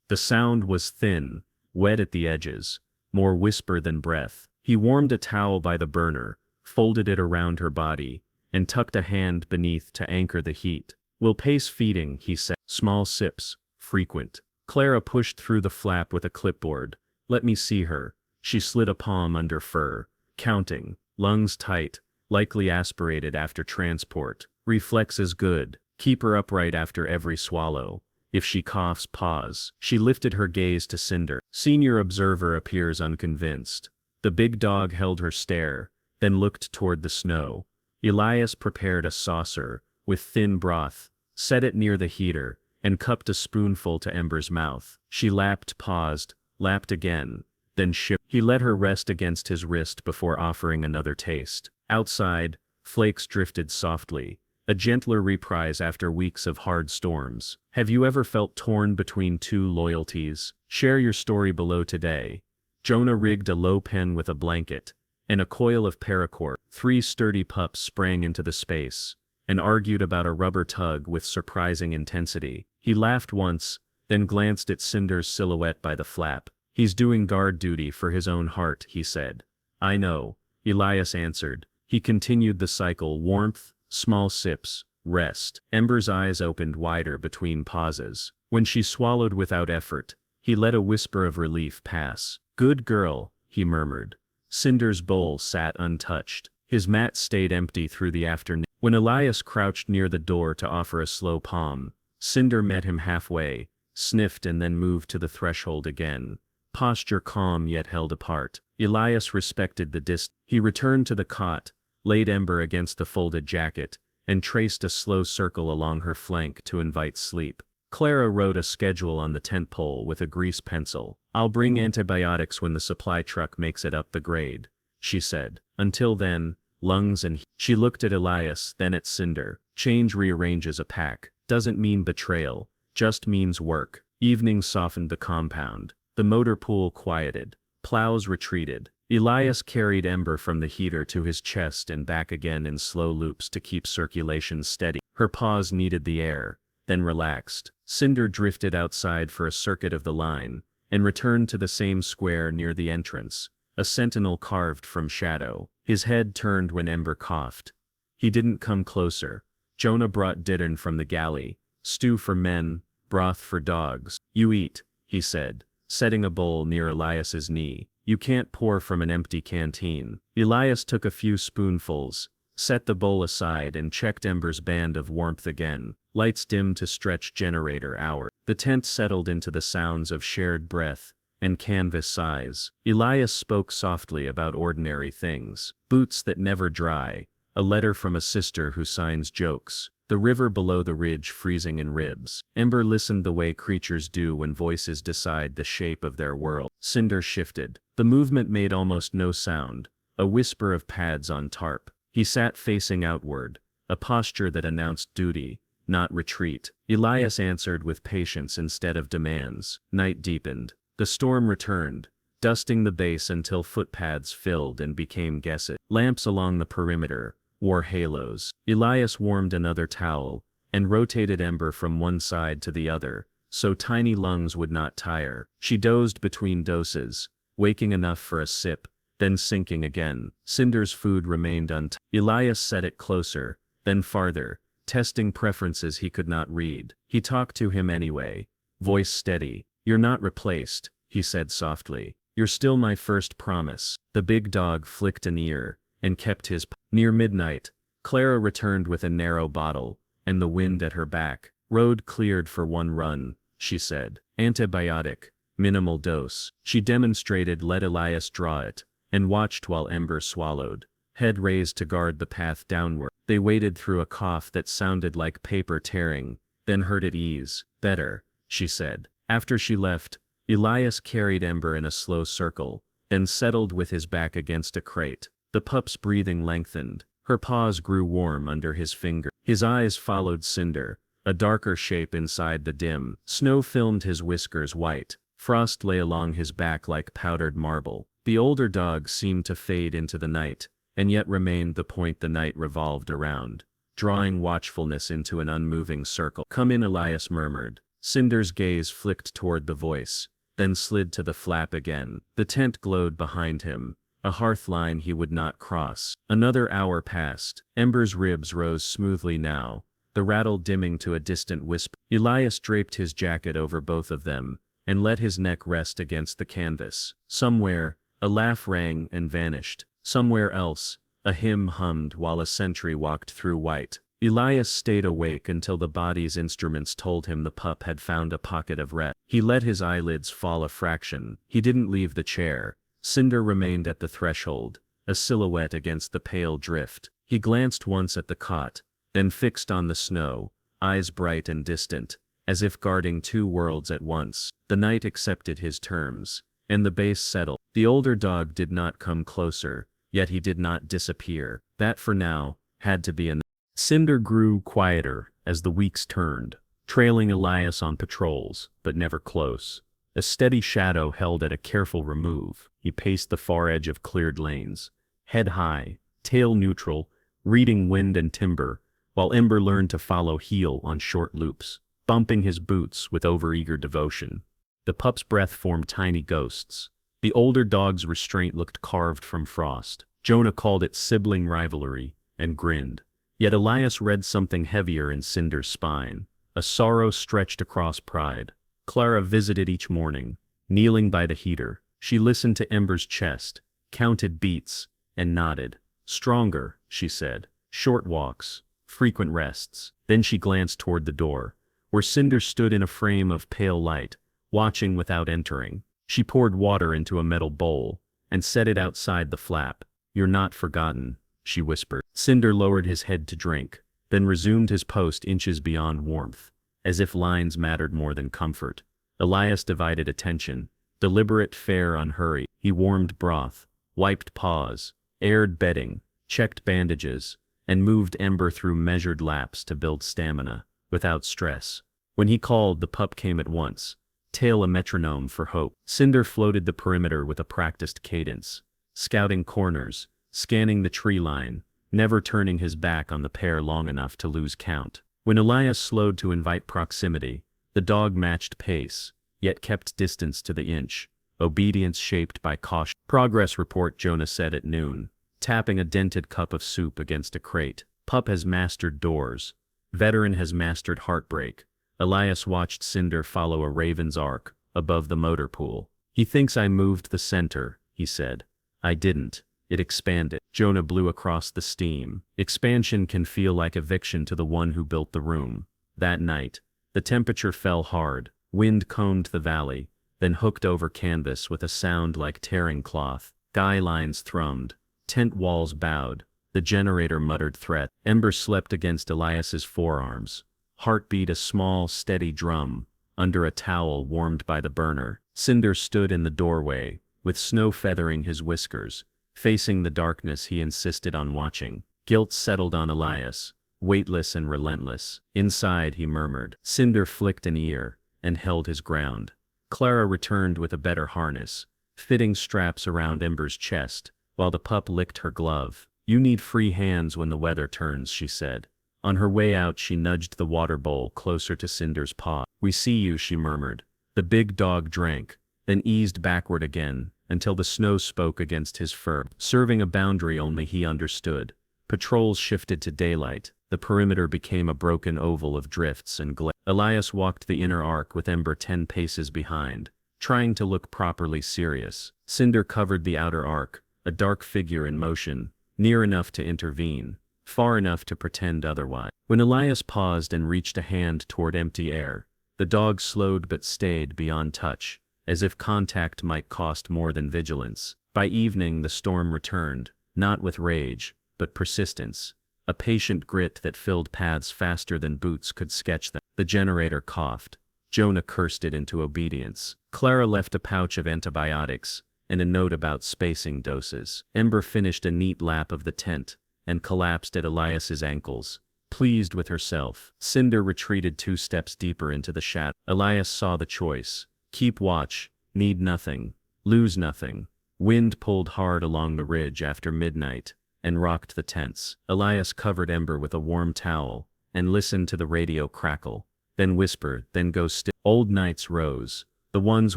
The sound was thin, wet at the edges, more whisper than breath. He warmed a towel by the burner, folded it around her body, and tucked a hand beneath to anchor the heat. "We'll pace feeding," he said. "Small sips, frequent." Clara pushed through the flap with a clipboard. "Let me see her." She slid a palm under fur, counting, lungs tight, likely aspirated after transport. "Reflexes good. Keep her upright after every swallow. If she coughs, pause." She lifted her gaze to Cinder. Senior observer appears unconvinced. The big dog held her stare, then looked toward the snow. Elias prepared a saucer, with thin broth, set it near the heater, and cupped a spoonful to Ember's mouth. She lapped, paused, lapped again, then shivered. He let her rest against his wrist before offering another taste. Outside, flakes drifted softly, a gentler reprise after weeks of hard storms. Have you ever felt torn between two loyalties? Share your story below today. Jonah rigged a low pen with a blanket and a coil of paracord. 3 sturdy pups sprang into the space and argued about a rubber tug with surprising intensity. He laughed once, then glanced at Cinder's silhouette by the flap. He's doing guard duty for his own heart, he said. I know, Elias answered. He continued the cycle: warmth, small sips, rest. Ember's eyes opened wider between pauses. When she swallowed without effort, he let a whisper of relief pass. Good girl, he murmured. Cinder's bowl sat untouched. His mat stayed empty through the afternoon. When Elias crouched near the door to offer a slow palm, Cinder met him halfway, sniffed and then moved to the threshold again. Posture calm yet held apart. Elias respected the distance. He returned to the cot, laid Ember against the folded jacket, and traced a slow circle along her flank to invite sleep. Clara wrote a schedule on the tent pole with a grease pencil. I'll bring antibiotics when the supply truck makes it up the grade, she said. Until then, lungs and... She looked at Elias, then at Cinder. Change rearranges a pack. Doesn't mean betrayal, just means work. Evening softened the compound. The motor pool quieted. Plows retreated. Elias carried Ember from the heater to his chest and back again in slow loops to keep circulation steady. Her paws kneaded the air, then relaxed. Cinder drifted outside for a circuit of the line, and returned to the same square near the entrance, a sentinel carved from shadow. His head turned when Ember coughed. He didn't come closer. Jonah brought Dittern from the galley, stew for men, broth for dogs. You eat, he said, setting a bowl near Elias's knee. You can't pour from an empty canteen. Elias took a few spoonfuls, set the bowl aside and checked Ember's band of warmth again. Lights dimmed to stretch generator hour. The tent settled into the sounds of shared breath and canvas sighs. Elias spoke softly about ordinary things. Boots that never dry, a letter from a sister who signs jokes, the river below the ridge freezing in ribs. Ember listened the way creatures do when voices decide the shape of their world. Cinder shifted. The movement made almost no sound, a whisper of pads on tarp. He sat facing outward, a posture that announced duty, not retreat. Elias answered with patience instead of demands. Night deepened. The storm returned, dusting the base until footpaths filled and became guessed. Lamps along the perimeter wore halos. Elias warmed another towel and rotated Ember from one side to the other, so tiny lungs would not tire. She dozed between doses, waking enough for a sip, then sinking again. Cinder's food remained untouched. Elias set it closer, then farther, testing preferences he could not read. He talked to him anyway, voice steady. You're not replaced, he said softly. You're still my first promise. The big dog flicked an ear and kept his... Near midnight, Clara returned with a narrow bottle, and the wind at her back. Road cleared for one run, she said. Antibiotic, minimal dose. She demonstrated, let Elias draw it, and watched while Ember swallowed, head raised to guard the path downward. They waded through a cough that sounded like paper tearing, then heard it ease. Better, she said. After she left, Elias carried Ember in a slow circle, then settled with his back against a crate. The pup's breathing lengthened. Her paws grew warm under his finger. His eyes followed Cinder, a darker shape inside the dim. Snow filmed his whiskers white. Frost lay along his back like powdered marble. The older dog seemed to fade into the night, and yet remained the point the night revolved around, drawing watchfulness into an unmoving circle. Come in, Elias murmured. Cinder's gaze flicked toward the voice, then slid to the flap again. The tent glowed behind him, a hearth line he would not cross. Another hour passed. Ember's ribs rose smoothly now, the rattle dimming to a distant whisper. Elias draped his jacket over both of them, and let his neck rest against the canvas. Somewhere, a laugh rang and vanished. Somewhere else, a hymn hummed while a sentry walked through white. Elias stayed awake until the body's instruments told him the pup had found a pocket of rest. He let his eyelids fall a fraction. He didn't leave the chair. Cinder remained at the threshold, a silhouette against the pale drift. He glanced once at the cot, then fixed on the snow, eyes bright and distant, as if guarding two worlds at once. The night accepted his terms, and the base settled. The older dog did not come closer, yet he did not disappear. That for now had to be enough. Cinder grew quieter as the weeks turned, trailing Elias on patrols, but never close. A steady shadow held at a careful remove. He paced the far edge of cleared lanes, head high, tail neutral, reading wind and timber, while Ember learned to follow heel on short loops, bumping his boots with overeager devotion. The pup's breath formed tiny ghosts. The older dog's restraint looked carved from frost. Jonah called it sibling rivalry, and grinned. Yet Elias read something heavier in Cinder's spine. A sorrow stretched across pride. Clara visited each morning, kneeling by the heater. She listened to Ember's chest, counted beats, and nodded. Stronger, she said. Short walks, frequent rests. Then she glanced toward the door, where Cinder stood in a frame of pale light, watching without entering. She poured water into a metal bowl, and set it outside the flap. "You're not forgotten," she whispered. Cinder lowered his head to drink, then resumed his post inches beyond warmth, as if lines mattered more than comfort. Elias divided attention, deliberate, fair, unhurried. He warmed broth, wiped paws, aired bedding, checked bandages, and moved Ember through measured laps to build stamina, without stress. When he called, the pup came at once, tail a metronome for hope. Cinder floated the perimeter with a practiced cadence, scouting corners, scanning the tree line, never turning his back on the pair long enough to lose count. When Elias slowed to invite proximity, the dog matched pace, yet kept distance to the inch, obedience shaped by caution. "Progress report," Jonah said at noon, tapping a dented cup of soup against a crate. "Pup has mastered doors. Veteran has mastered heartbreak." Elias watched Cinder follow a raven's arc above the motor pool. "He thinks I moved the center," he said. "I didn't. It expanded." Jonah blew across the steam. Expansion can feel like eviction to the one who built the room. That night, the temperature fell hard, wind combed the valley, then hooked over canvas with a sound like tearing cloth. Guy lines thrummed, tent walls bowed, the generator muttered threat. Ember slept against Elias's forearms, heartbeat a small, steady drum, under a towel warmed by the burner. Cinder stood in the doorway, with snow feathering his whiskers, facing the darkness he insisted on watching. Guilt settled on Elias, weightless and relentless. "Inside," he murmured. Cinder flicked an ear, and held his ground. Clara returned with a better harness, fitting straps around Ember's chest, while the pup licked her glove. "You need free hands when the weather turns," she said. On her way out, she nudged the water bowl closer to Cinder's paw. "We see you," she murmured. The big dog drank, then eased backward again, until the snow spoke against his fur, serving a boundary only he understood. Patrols shifted to daylight. The perimeter became a broken oval of drifts and glare. Elias walked the inner arc with Ember 10 paces behind, trying to look properly serious. Cinder covered the outer arc, a dark figure in motion, near enough to intervene, far enough to pretend otherwise. When Elias paused and reached a hand toward empty air, the dog slowed but stayed beyond touch, as if contact might cost more than vigilance. By evening the storm returned, not with rage, but persistence, a patient grit that filled paths faster than boots could sketch them. The generator coughed. Jonah cursed it into obedience. Clara left a pouch of antibiotics, and a note about spacing doses. Ember finished a neat lap of the tent, and collapsed at Elias's ankles, pleased with herself. Cinder retreated 2 steps deeper into the shadow. Elias saw the choice. Keep watch, need nothing, lose nothing. Wind pulled hard along the ridge after midnight, and rocked the tents. Elias covered Ember with a warm towel, and listened to the radio crackle, then whisper, then go still. Old nights rose, the ones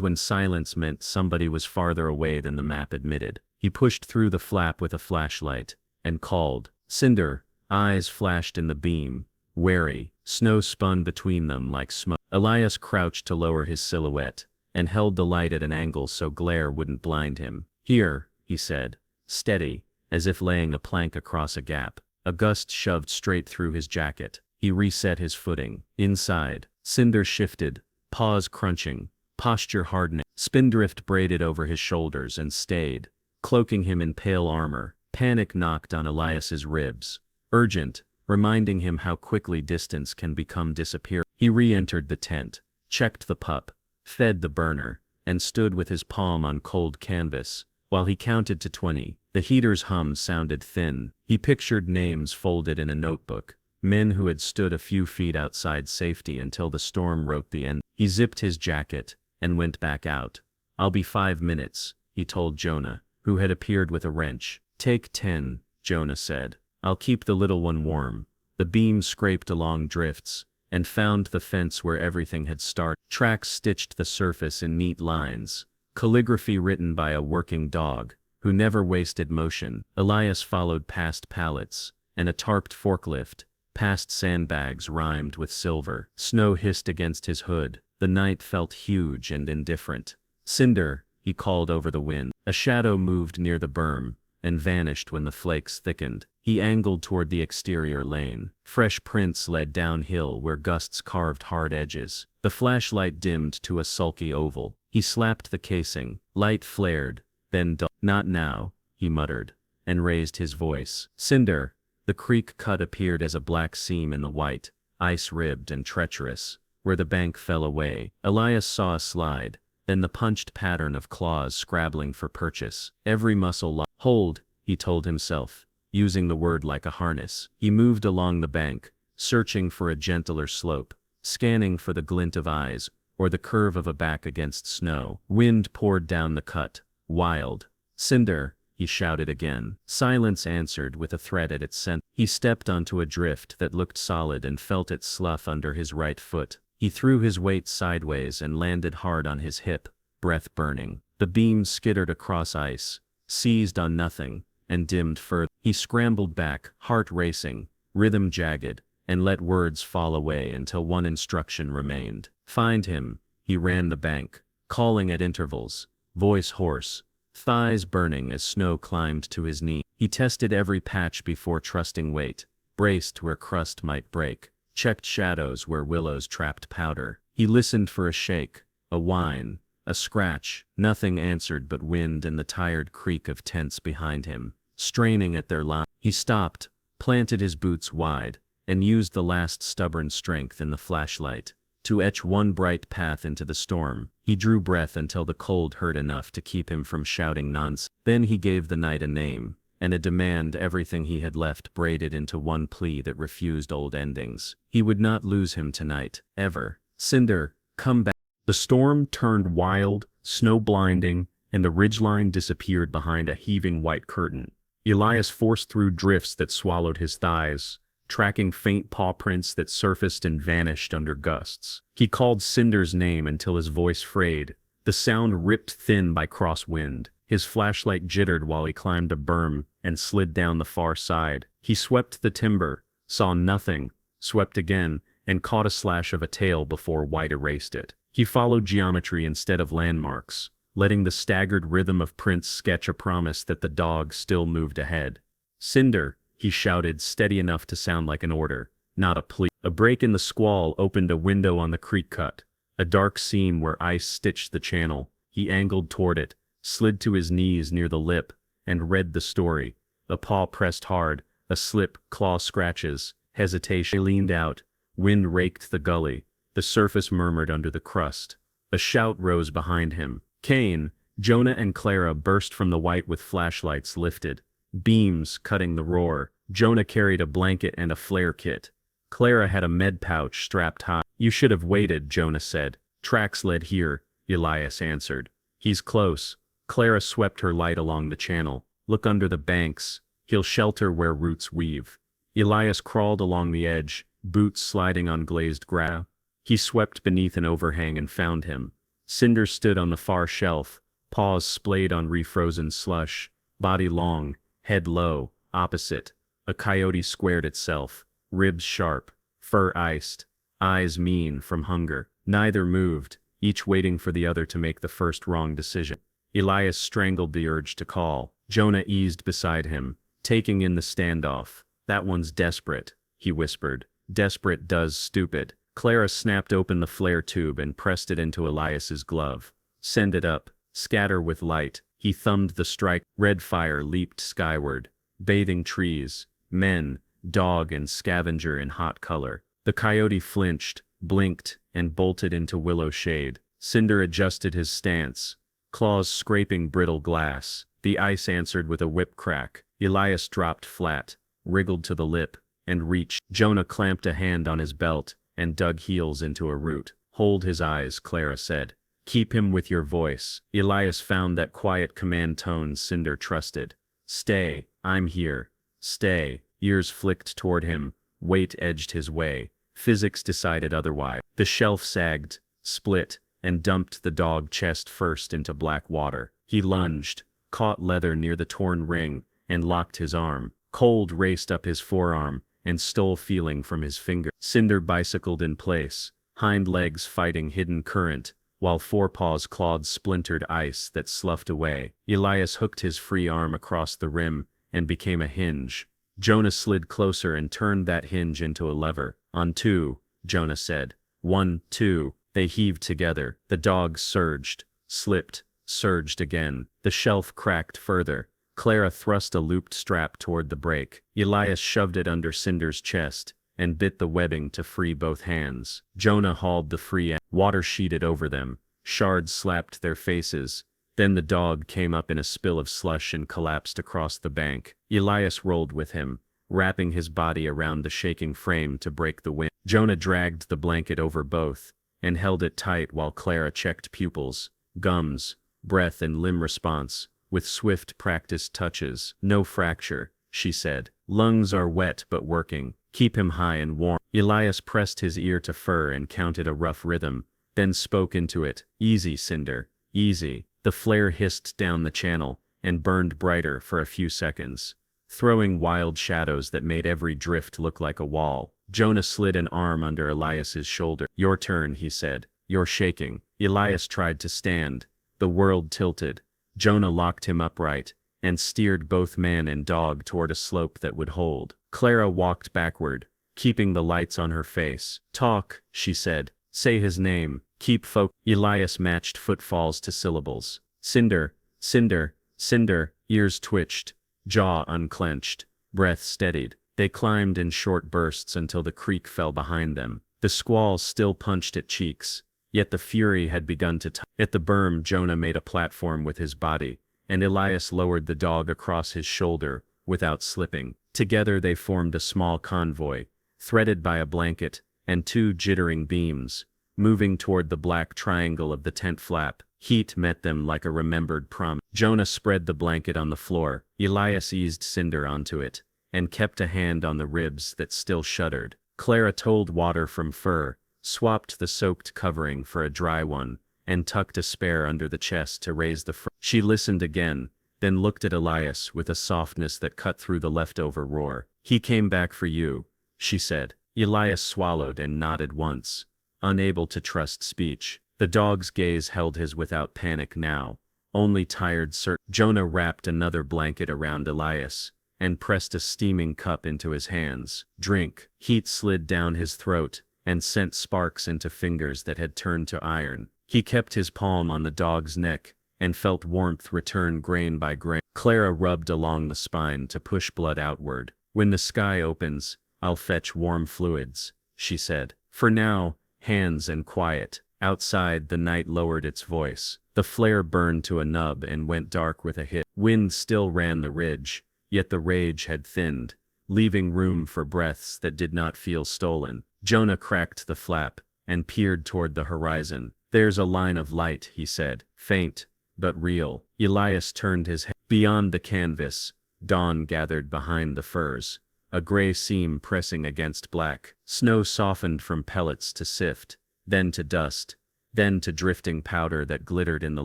when silence meant somebody was farther away than the map admitted. He pushed through the flap with a flashlight, and called. Cinder, eyes flashed in the beam, wary, snow spun between them like smoke. Elias crouched to lower his silhouette, and held the light at an angle so glare wouldn't blind him. "Here," he said, steady, as if laying a plank across a gap. A gust shoved straight through his jacket. He reset his footing. Inside, Cinder shifted, paws crunching, posture hardening. Spindrift braided over his shoulders and stayed, cloaking him in pale armor, Panic knocked on Elias's ribs. Urgent, reminding him how quickly distance can become disappear. He re-entered the tent, checked the pup, fed the burner, and stood with his palm on cold canvas. While he counted to 20, the heater's hum sounded thin. He pictured names folded in a notebook, men who had stood a few feet outside safety until the storm wrote the end. He zipped his jacket and went back out. "I'll be 5 minutes," he told Jonah, who had appeared with a wrench. "Take 10, Jonah said. "I'll keep the little one warm." The beam scraped along drifts and found the fence where everything had started. Tracks stitched the surface in neat lines. Calligraphy written by a working dog, who never wasted motion. Elias followed past pallets and a tarped forklift, past sandbags rimed with silver. Snow hissed against his hood. The night felt huge and indifferent. "Cinder," he called over the wind. A shadow moved near the berm and vanished when the flakes thickened. He angled toward the exterior lane. Fresh prints led downhill where gusts carved hard edges. The flashlight dimmed to a sulky oval. He slapped the casing. Light flared, then dull. "Not now," he muttered, and raised his voice. "Cinder." The creek cut appeared as a black seam in the white, ice-ribbed and treacherous, where the bank fell away. Elias saw a slide, then the punched pattern of claws scrabbling for purchase. Every muscle "Hold," he told himself, using the word like a harness. He moved along the bank, searching for a gentler slope, scanning for the glint of eyes, or the curve of a back against snow. Wind poured down the cut, wild. "Cinder," he shouted again. Silence answered with a threat at its center. He stepped onto a drift that looked solid and felt it slough under his right foot. He threw his weight sideways and landed hard on his hip, breath burning. The beam skittered across ice, seized on nothing, and dimmed further. He scrambled back, heart racing, rhythm jagged, and let words fall away until one instruction remained. "Find him." He ran the bank, calling at intervals, voice hoarse, thighs burning as snow climbed to his knee. He tested every patch before trusting weight, braced where crust might break, checked shadows where willows trapped powder. He listened for a shake, a whine, a scratch. Nothing answered but wind and the tired creak of tents behind him, straining at their line. He stopped, planted his boots wide, and used the last stubborn strength in the flashlight to etch one bright path into the storm. He drew breath until the cold hurt enough to keep him from shouting nonsense. Then he gave the night a name, and a demand everything he had left braided into one plea that refused old endings. He would not lose him tonight, ever. "Cinder, come back." The storm turned wild, snow blinding, and the ridgeline disappeared behind a heaving white curtain. Elias forced through drifts that swallowed his thighs, tracking faint paw prints that surfaced and vanished under gusts. He called Cinder's name until his voice frayed, the sound ripped thin by crosswind. His flashlight jittered while he climbed a berm and slid down the far side. He swept the timber, saw nothing, swept again, and caught a slash of a tail before white erased it. He followed geometry instead of landmarks, letting the staggered rhythm of prints sketch a promise that the dog still moved ahead. "Cinder," he shouted, steady enough to sound like an order, not a plea. A break in the squall opened a window on the creek cut, a dark seam where ice stitched the channel. He angled toward it, slid to his knees near the lip, and read the story. A paw pressed hard, a slip, claw scratches, hesitation. He leaned out, wind raked the gully, the surface murmured under the crust. A shout rose behind him. Kane, Jonah and Clara burst from the white with flashlights lifted, beams cutting the roar. Jonah carried a blanket and a flare kit. Clara had a med pouch strapped high. "You should have waited," Jonah said. "Tracks led here," Elias answered. "He's close." Clara swept her light along the channel. "Look under the banks. He'll shelter where roots weave." Elias crawled along the edge, boots sliding on glazed grass. He swept beneath an overhang and found him. Cinder stood on the far shelf, paws splayed on refrozen slush, body long, head low, opposite. A coyote squared itself, ribs sharp, fur iced, eyes mean from hunger. Neither moved, each waiting for the other to make the first wrong decision. Elias strangled the urge to call. Jonah eased beside him, taking in the standoff. "That one's desperate," he whispered. "Desperate does stupid." Clara snapped open the flare tube and pressed it into Elias's glove. "Send it up. Scatter with light." He thumbed the strike. Red fire leaped skyward, bathing trees, men, dog and scavenger in hot color. The coyote flinched, blinked, and bolted into willow shade. Cinder adjusted his stance, claws scraping brittle glass. The ice answered with a whip crack. Elias dropped flat, wriggled to the lip, and reached. Jonah clamped a hand on his belt and dug heels into a root. Hold his eyes, Clara said. Keep him with your voice. Elias found that quiet command tone Cinder trusted. Stay, I'm here. Stay. Ears flicked toward him, weight edged his way. Physics decided otherwise. The shelf sagged, split, and dumped the dog chest first into black water. He lunged, caught leather near the torn ring, and locked his arm. Cold raced up his forearm, and stole feeling from his finger. Cinder bicycled in place, hind legs fighting hidden current, while forepaws clawed splintered ice that sloughed away. Elias hooked his free arm across the rim, and became a hinge. Jonah slid closer and turned that hinge into a lever. On two, Jonah said. 1, 2. They heaved together. The dog surged, slipped, surged again. The shelf cracked further. Clara thrust a looped strap toward the brake. Elias shoved it under Cinder's chest, and bit the webbing to free both hands. Jonah hauled the free end. Water sheeted over them. Shards slapped their faces. Then the dog came up in a spill of slush and collapsed across the bank. Elias rolled with him, wrapping his body around the shaking frame to break the wind. Jonah dragged the blanket over both, and held it tight while Clara checked pupils, gums, breath and limb response, with swift practiced touches. No fracture, she said. Lungs are wet but working. Keep him high and warm. Elias pressed his ear to fur and counted a rough rhythm, then spoke into it. Easy, Cinder, easy. The flare hissed down the channel, and burned brighter for a few seconds, throwing wild shadows that made every drift look like a wall. Jonah slid an arm under Elias's shoulder. Your turn, he said. You're shaking. Elias tried to stand. The world tilted. Jonah locked him upright, and steered both man and dog toward a slope that would hold. Clara walked backward, keeping the lights on her face. Talk, she said. Say his name. Keep focused. Elias matched footfalls to syllables. Cinder, Cinder, Cinder. Ears twitched, jaw unclenched, breath steadied. They climbed in short bursts until the creek fell behind them. The squall still punched at cheeks, yet the fury had begun to At the berm, Jonah made a platform with his body, and Elias lowered the dog across his shoulder, without slipping. Together they formed a small convoy, threaded by a blanket, and 2 jittering beams, moving toward the black triangle of the tent flap. Heat met them like a remembered promise. Jonah spread the blanket on the floor. Elias eased Cinder onto it, and kept a hand on the ribs that still shuddered. Clara told water from fur, swapped the soaked covering for a dry one, and tucked a spare under the chest to raise the front. She listened again, then looked at Elias with a softness that cut through the leftover roar. He came back for you, she said. Elias swallowed and nodded once, unable to trust speech. The dog's gaze held his without panic now, only tired certain. Jonah wrapped another blanket around Elias, and pressed a steaming cup into his hands. Drink. Heat slid down his throat, and sent sparks into fingers that had turned to iron. He kept his palm on the dog's neck, and felt warmth return grain by grain. Clara rubbed along the spine to push blood outward. When the sky opens, I'll fetch warm fluids, she said. For now, hands and quiet. Outside, the night lowered its voice. The flare burned to a nub and went dark with a hit. Wind still ran the ridge, yet the rage had thinned, leaving room for breaths that did not feel stolen. Jonah cracked the flap, and peered toward the horizon. There's a line of light, he said. Faint, but real. Elias turned his head. Beyond the canvas, dawn gathered behind the firs, a gray seam pressing against black. Snow softened from pellets to sift, then to dust, then to drifting powder that glittered in the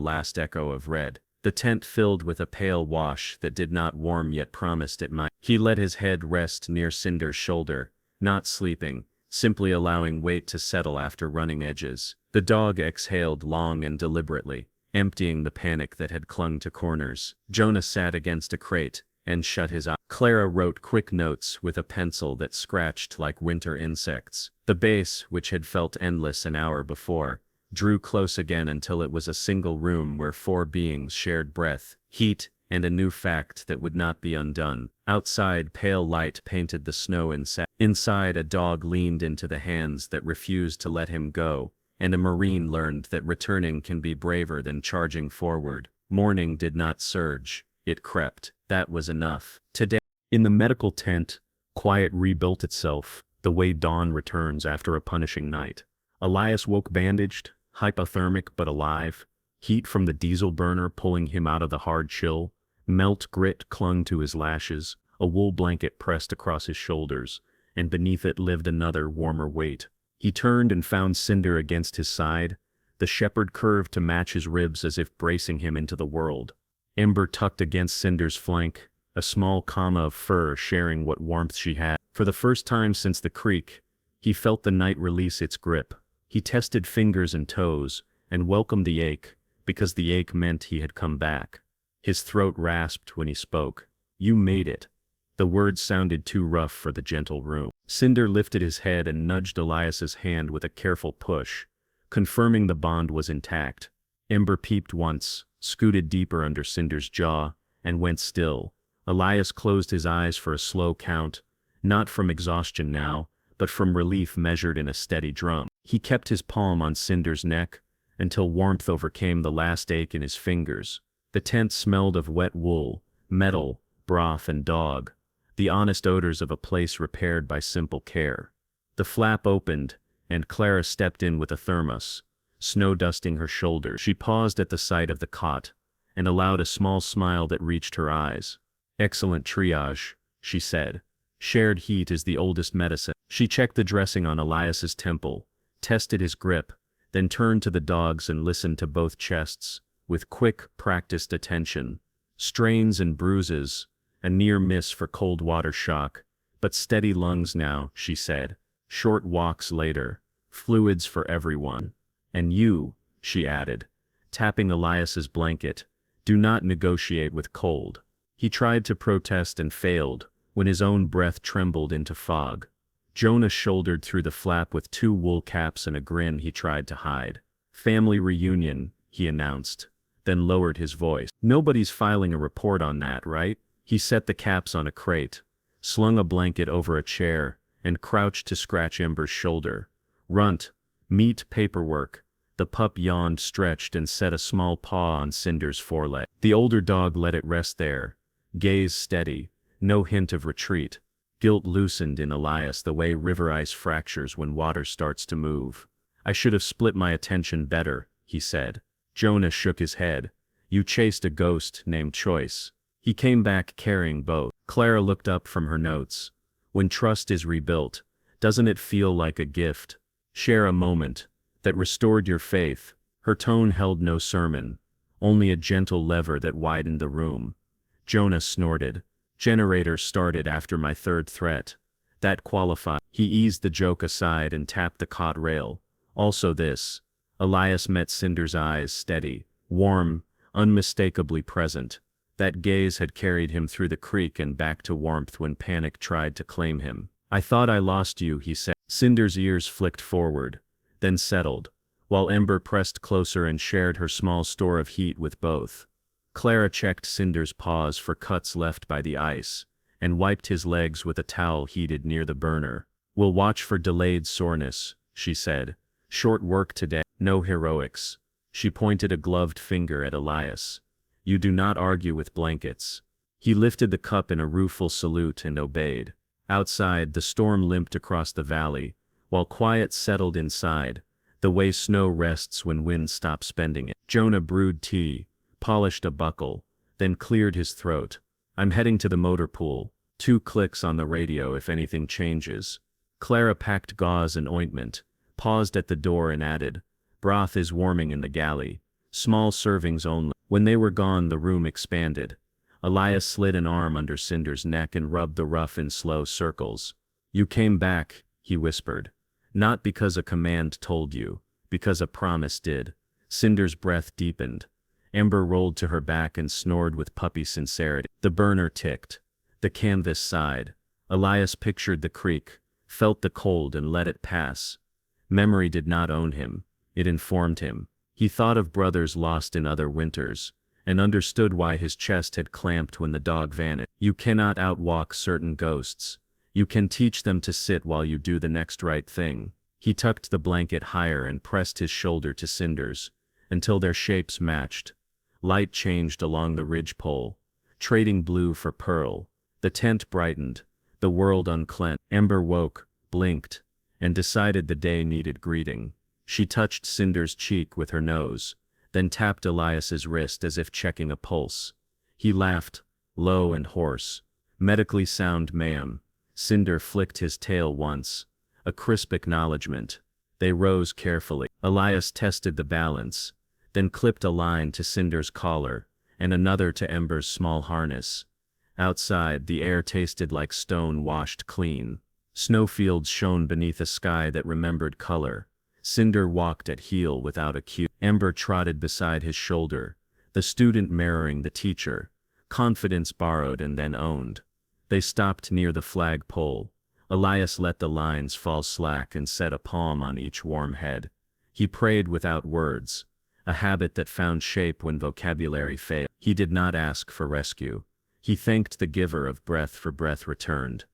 last echo of red. The tent filled with a pale wash that did not warm yet promised it might. He let his head rest near Cinder's shoulder, not sleeping, simply allowing weight to settle after running edges. The dog exhaled long and deliberately, emptying the panic that had clung to corners. Jonah sat against a crate, and shut his eyes. Clara wrote quick notes with a pencil that scratched like winter insects. The base, which had felt endless an hour before, drew close again until it was a single room where 4 beings shared breath, heat, and a new fact that would not be undone. Outside, pale light painted the snow inside, a dog leaned into the hands that refused to let him go, and a Marine learned that returning can be braver than charging forward. Morning did not surge, it crept. That was enough. Today, In the medical tent, quiet rebuilt itself, the way dawn returns after a punishing night. Elias woke bandaged, hypothermic but alive, heat from the diesel burner pulling him out of the hard chill. Melt grit clung to his lashes, a wool blanket pressed across his shoulders, and beneath it lived another, warmer weight. He turned and found Cinder against his side, the shepherd curved to match his ribs as if bracing him into the world. Ember tucked against Cinder's flank, a small comma of fur sharing what warmth she had. For the first time since the creek, he felt the night release its grip. He tested fingers and toes, and welcomed the ache, because the ache meant he had come back. His throat rasped when he spoke. "You made it." The words sounded too rough for the gentle room. Cinder lifted his head and nudged Elias's hand with a careful push, confirming the bond was intact. Ember peeped once, scooted deeper under Cinder's jaw, and went still. Elias closed his eyes for a slow count, not from exhaustion now, but from relief measured in a steady drum. He kept his palm on Cinder's neck, until warmth overcame the last ache in his fingers. The tent smelled of wet wool, metal, broth and dog, the honest odors of a place repaired by simple care. The flap opened, and Clara stepped in with a thermos, snow dusting her shoulders. She paused at the sight of the cot, and allowed a small smile that reached her eyes. "Excellent triage," she said. "Shared heat is the oldest medicine." She checked the dressing on Elias's temple, tested his grip, then turned to the dogs and listened to both chests, with quick, practiced attention. Strains and bruises, a near miss for cold water shock, but steady lungs now, she said. Short walks later, fluids for everyone. "And you," she added, tapping Elias's blanket, "do not negotiate with cold." He tried to protest and failed, when his own breath trembled into fog. Jonah shouldered through the flap with 2 wool caps and a grin he tried to hide. "Family reunion," he announced, then lowered his voice. "Nobody's filing a report on that, right?" He set the caps on a crate, slung a blanket over a chair, and crouched to scratch Ember's shoulder. "Runt, meat paperwork." The pup yawned, stretched, and set a small paw on Cinder's foreleg. The older dog let it rest there, gaze steady, no hint of retreat. Guilt loosened in Elias the way river ice fractures when water starts to move. "I should have split my attention better," he said. Jonah shook his head. "You chased a ghost named Choice." He came back carrying both. Clara looked up from her notes. "When trust is rebuilt, doesn't it feel like a gift? Share a moment that restored your faith." Her tone held no sermon, only a gentle lever that widened the room. Jonah snorted. "Generator started after my 3rd threat. That qualified." He eased the joke aside and tapped the cot rail. "Also this." Elias met Cinder's eyes, steady, warm, unmistakably present. That gaze had carried him through the creek and back to warmth when panic tried to claim him. "I thought I lost you," he said. Cinder's ears flicked forward, then settled, while Ember pressed closer and shared her small store of heat with both. Clara checked Cinder's paws for cuts left by the ice, and wiped his legs with a towel heated near the burner. "We'll watch for delayed soreness," she said. "Short work today, no heroics." She pointed a gloved finger at Elias. "You do not argue with blankets." He lifted the cup in a rueful salute and obeyed. Outside, the storm limped across the valley, while quiet settled inside, the way snow rests when wind stops spending it. Jonah brewed tea, polished a buckle, then cleared his throat. "I'm heading to the motor pool. 2 clicks on the radio if anything changes." Clara packed gauze and ointment, paused at the door and added, "Broth is warming in the galley. Small servings only." When they were gone, the room expanded. Elias slid an arm under Cinder's neck and rubbed the rough in slow circles. "You came back," he whispered. "Not because a command told you, because a promise did." Cinder's breath deepened. Ember rolled to her back and snored with puppy sincerity. The burner ticked. The canvas sighed. Elias pictured the creek, felt the cold and let it pass. Memory did not own him. It informed him. He thought of brothers lost in other winters, and understood why his chest had clamped when the dog vanished. You cannot outwalk certain ghosts. You can teach them to sit while you do the next right thing. He tucked the blanket higher and pressed his shoulder to Cinder's, until their shapes matched. Light changed along the ridgepole, trading blue for pearl. The tent brightened, the world unclenched. Ember woke, blinked, and decided the day needed greeting. She touched Cinder's cheek with her nose, then tapped Elias's wrist as if checking a pulse. He laughed, low and hoarse. Medically sound, ma'am. Cinder flicked his tail once, a crisp acknowledgement. They rose carefully. Elias tested the balance, then clipped a line to Cinder's collar, and another to Ember's small harness. Outside, the air tasted like stone washed clean. Snowfields shone beneath a sky that remembered color. Cinder walked at heel without a cue. Ember trotted beside his shoulder, the student mirroring the teacher. Confidence borrowed and then owned. They stopped near the flagpole. Elias let the lines fall slack and set a palm on each warm head. He prayed without words, a habit that found shape when vocabulary failed. He did not ask for rescue. He thanked the giver of breath for breath returned.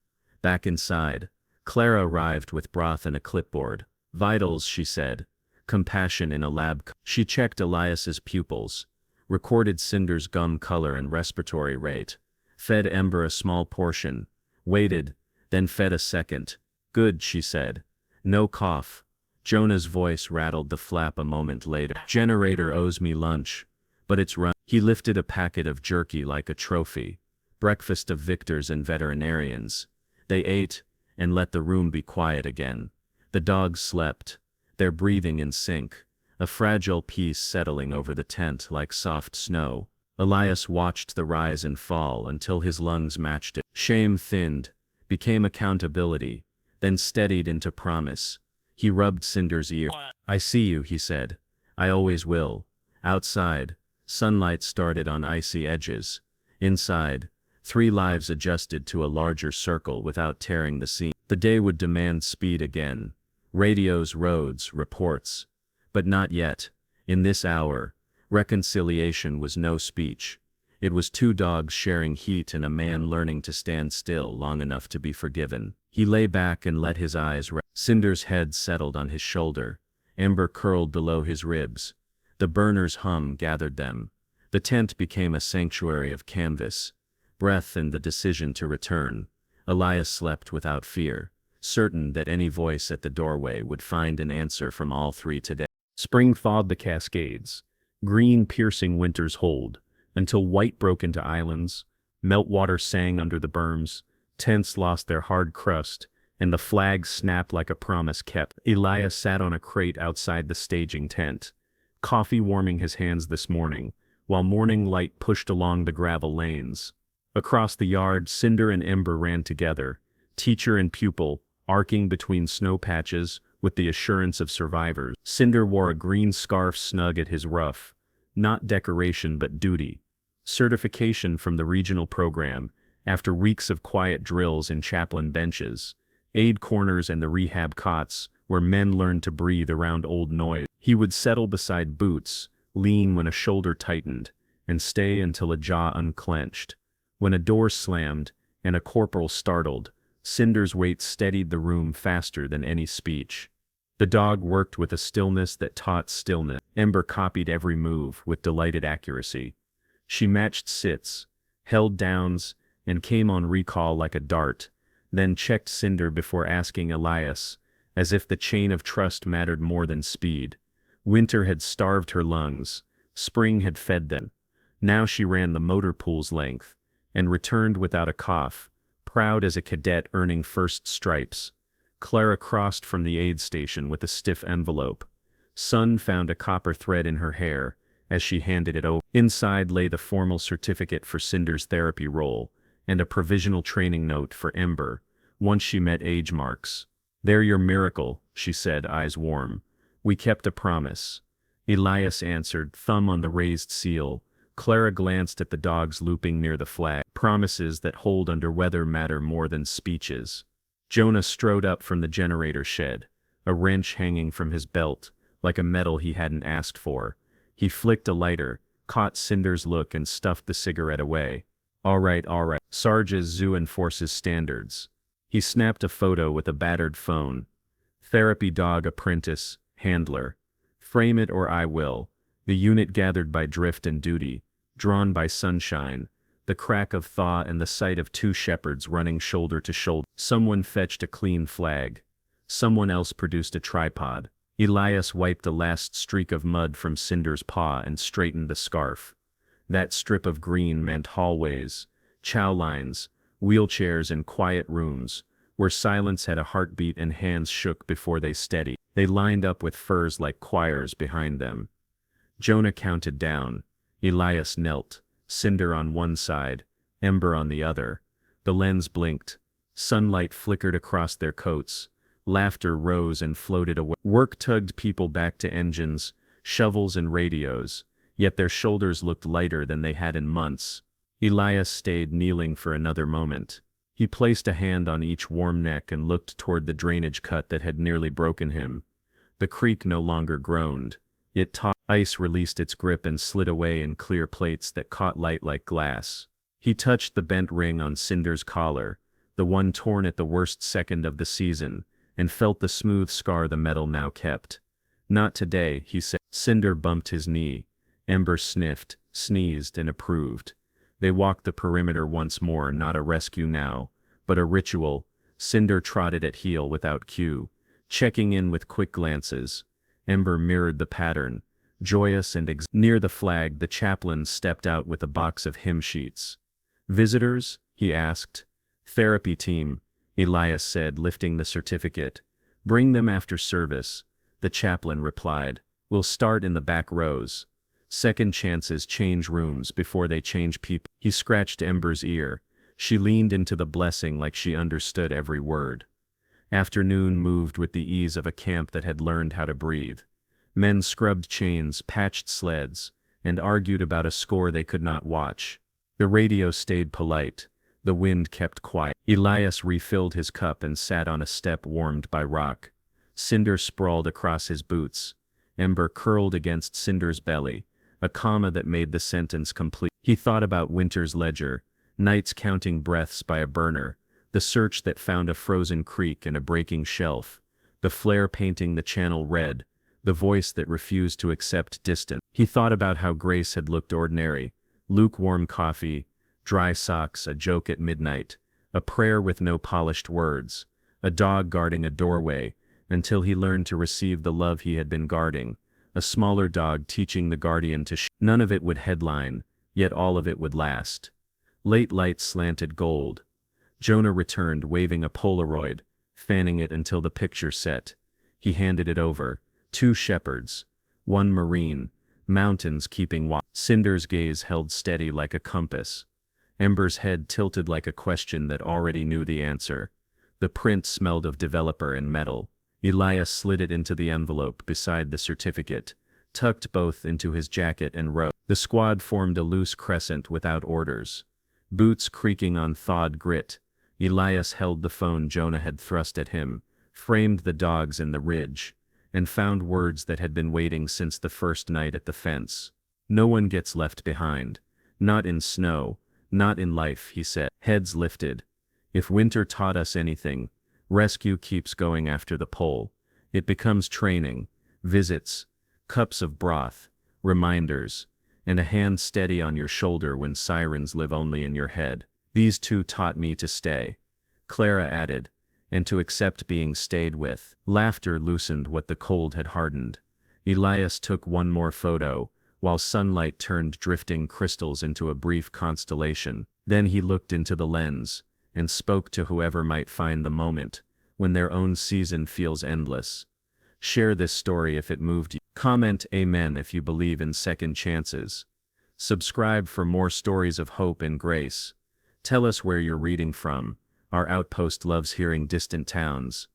Back inside, Clara arrived with broth and a clipboard. Vitals, she said. Compassion in a lab. She checked Elias's pupils, recorded Cinder's gum color and respiratory rate, fed Ember a small portion, waited, then fed a second. Good, she said. No cough. Jonah's voice rattled the flap a moment later. Generator owes me lunch, but it's run. He lifted a packet of jerky like a trophy. Breakfast of victors and veterinarians. They ate, and let the room be quiet again. The dogs slept, their breathing in sync, a fragile peace settling over the tent like soft snow. Elias watched the rise and fall until his lungs matched it. Shame thinned, became accountability, then steadied into promise. He rubbed Cinder's ear. I see you, he said. I always will. Outside, sunlight started on icy edges. Inside, 3 lives adjusted to a larger circle without tearing the scene. The day would demand speed again. Radios, roads, reports. But not yet. In this hour, reconciliation was no speech. It was 2 dogs sharing heat and a man learning to stand still long enough to be forgiven. He lay back and let his eyes rest. Cinder's head settled on his shoulder. Ember curled below his ribs. The burner's hum gathered them. The tent became a sanctuary of canvas. Breath and the decision to return. Elias slept without fear, certain that any voice at the doorway would find an answer from all 3 today. Spring thawed the Cascades, green piercing winter's hold, until white broke into islands, meltwater sang under the berms, tents lost their hard crust, and the flag snapped like a promise kept. Elias sat on a crate outside the staging tent, coffee warming his hands this morning, while morning light pushed along the gravel lanes. Across the yard, Cinder and Ember ran together, teacher and pupil, arcing between snow patches with the assurance of survivors. Cinder wore a green scarf snug at his ruff, not decoration but duty. Certification from the regional program, after weeks of quiet drills in chaplain benches, aid corners and the rehab cots, where men learned to breathe around old noise. He would settle beside Boots, lean when a shoulder tightened, and stay until a jaw unclenched. When a door slammed, and a corporal startled, Cinder's weight steadied the room faster than any speech. The dog worked with a stillness that taught stillness. Ember copied every move with delighted accuracy. She matched sits, held downs, and came on recall like a dart, then checked Cinder before asking Elias, as if the chain of trust mattered more than speed. Winter had starved her lungs, spring had fed them. Now she ran the motor pool's length, and returned without a cough, proud as a cadet earning first stripes. Clara crossed from the aid station with a stiff envelope. Sun found a copper thread in her hair as she handed it over. Inside lay the formal certificate for Cinder's therapy role, and a provisional training note for Ember, once she met age marks. They're your miracle, she said, eyes warm. We kept a promise. Elias answered, thumb on the raised seal. Clara glanced at the dogs looping near the flag. Promises that hold under weather matter more than speeches. Jonah strode up from the generator shed, a wrench hanging from his belt, like a medal he hadn't asked for. He flicked a lighter, caught Cinder's look and stuffed the cigarette away. All right, Sarge's zoo enforces standards. He snapped a photo with a battered phone. Therapy dog apprentice, handler. Frame it or I will. The unit gathered by drift and duty, drawn by sunshine, the crack of thaw and the sight of two shepherds running shoulder to shoulder. Someone fetched a clean flag. Someone else produced a tripod. Elias wiped the last streak of mud from Cinder's paw and straightened the scarf. That strip of green meant hallways, chow lines, wheelchairs and quiet rooms, where silence had a heartbeat and hands shook before they steadied. They lined up with furs like choirs behind them. Jonah counted down. Elias knelt, Cinder on one side, Ember on the other. The lens blinked. Sunlight flickered across their coats. Laughter rose and floated away. Work tugged people back to engines, shovels and radios, yet their shoulders looked lighter than they had in months. Elias stayed kneeling for another moment. He placed a hand on each warm neck and looked toward the drainage cut that had nearly broken him. The creek no longer groaned. It taut. Ice released its grip and slid away in clear plates that caught light like glass. He touched the bent ring on Cinder's collar, the one torn at the worst second of the season, and felt the smooth scar the metal now kept. Not today, he said. Cinder bumped his knee. Ember sniffed, sneezed, and approved. They walked the perimeter once more, not a rescue now, but a ritual. Cinder trotted at heel without cue, checking in with quick glances. Ember mirrored the pattern, joyous and near the flag. The chaplain stepped out with a box of hymn sheets. "Visitors?" he asked. "Therapy team," Elias said, lifting the certificate. "Bring them after service," the chaplain replied. "We'll start in the back rows. Second chances change rooms before they change people." He scratched Ember's ear. She leaned into the blessing like she understood every word. Afternoon moved with the ease of a camp that had learned how to breathe. Men scrubbed chains, patched sleds, and argued about a score they could not watch. The radio stayed polite. The wind kept quiet. Elias refilled his cup and sat on a step warmed by rock. Cinder sprawled across his boots. Ember curled against Cinder's belly, a comma that made the sentence complete. He thought about winter's ledger, nights counting breaths by a burner, the search that found a frozen creek and a breaking shelf, the flare painting the channel red, the voice that refused to accept distance. He thought about how Grace had looked ordinary: lukewarm coffee, dry socks, a joke at midnight, a prayer with no polished words, a dog guarding a doorway, until he learned to receive the love he had been guarding, a smaller dog teaching the guardian to None of it would headline, yet all of it would last. Late lights slanted gold. Jonah returned waving a Polaroid, fanning it until the picture set. He handed it over. 2 shepherds. 1 marine. Mountains keeping watch. Cinder's gaze held steady like a compass. Ember's head tilted like a question that already knew the answer. The print smelled of developer and metal. Elias slid it into the envelope beside the certificate, tucked both into his jacket and wrote. The squad formed a loose crescent without orders. Boots creaking on thawed grit. Elias held the phone Jonah had thrust at him, framed the dogs in the ridge, and found words that had been waiting since the first night at the fence. "No one gets left behind. Not in snow, not in life," he said. Heads lifted. If winter taught us anything, rescue keeps going after the pole. It becomes training, visits, cups of broth, reminders, and a hand steady on your shoulder when sirens live only in your head. "These 2 taught me to stay," Clara added, "and to accept being stayed with." Laughter loosened what the cold had hardened. Elias took one more photo, while sunlight turned drifting crystals into a brief constellation. Then he looked into the lens, and spoke to whoever might find the moment, when their own season feels endless. Share this story if it moved you. Comment amen if you believe in second chances. Subscribe for more stories of hope and grace. Tell us where you're reading from. Our outpost loves hearing distant towns.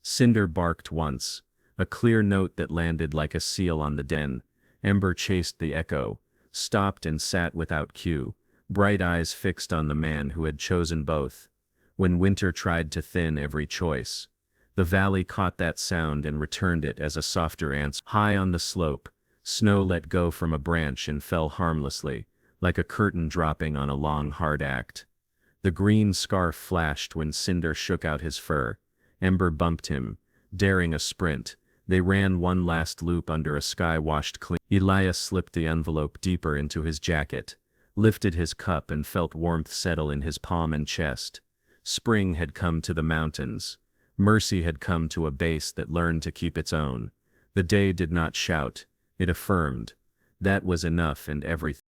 Cinder barked once, a clear note that landed like a seal on the den. Ember chased the echo, stopped and sat without cue, bright eyes fixed on the man who had chosen both. When winter tried to thin every choice, the valley caught that sound and returned it as a softer answer. High on the slope, Snow let go from a branch and fell harmlessly, like a curtain dropping on a long hard act. The green scarf flashed when Cinder shook out his fur. Ember bumped him, daring a sprint. They ran one last loop under a sky washed clean. Elias slipped the envelope deeper into his jacket, lifted his cup and felt warmth settle in his palm and chest. Spring had come to the mountains. Mercy had come to a base that learned to keep its own. The day did not shout, it affirmed. That was enough and everything.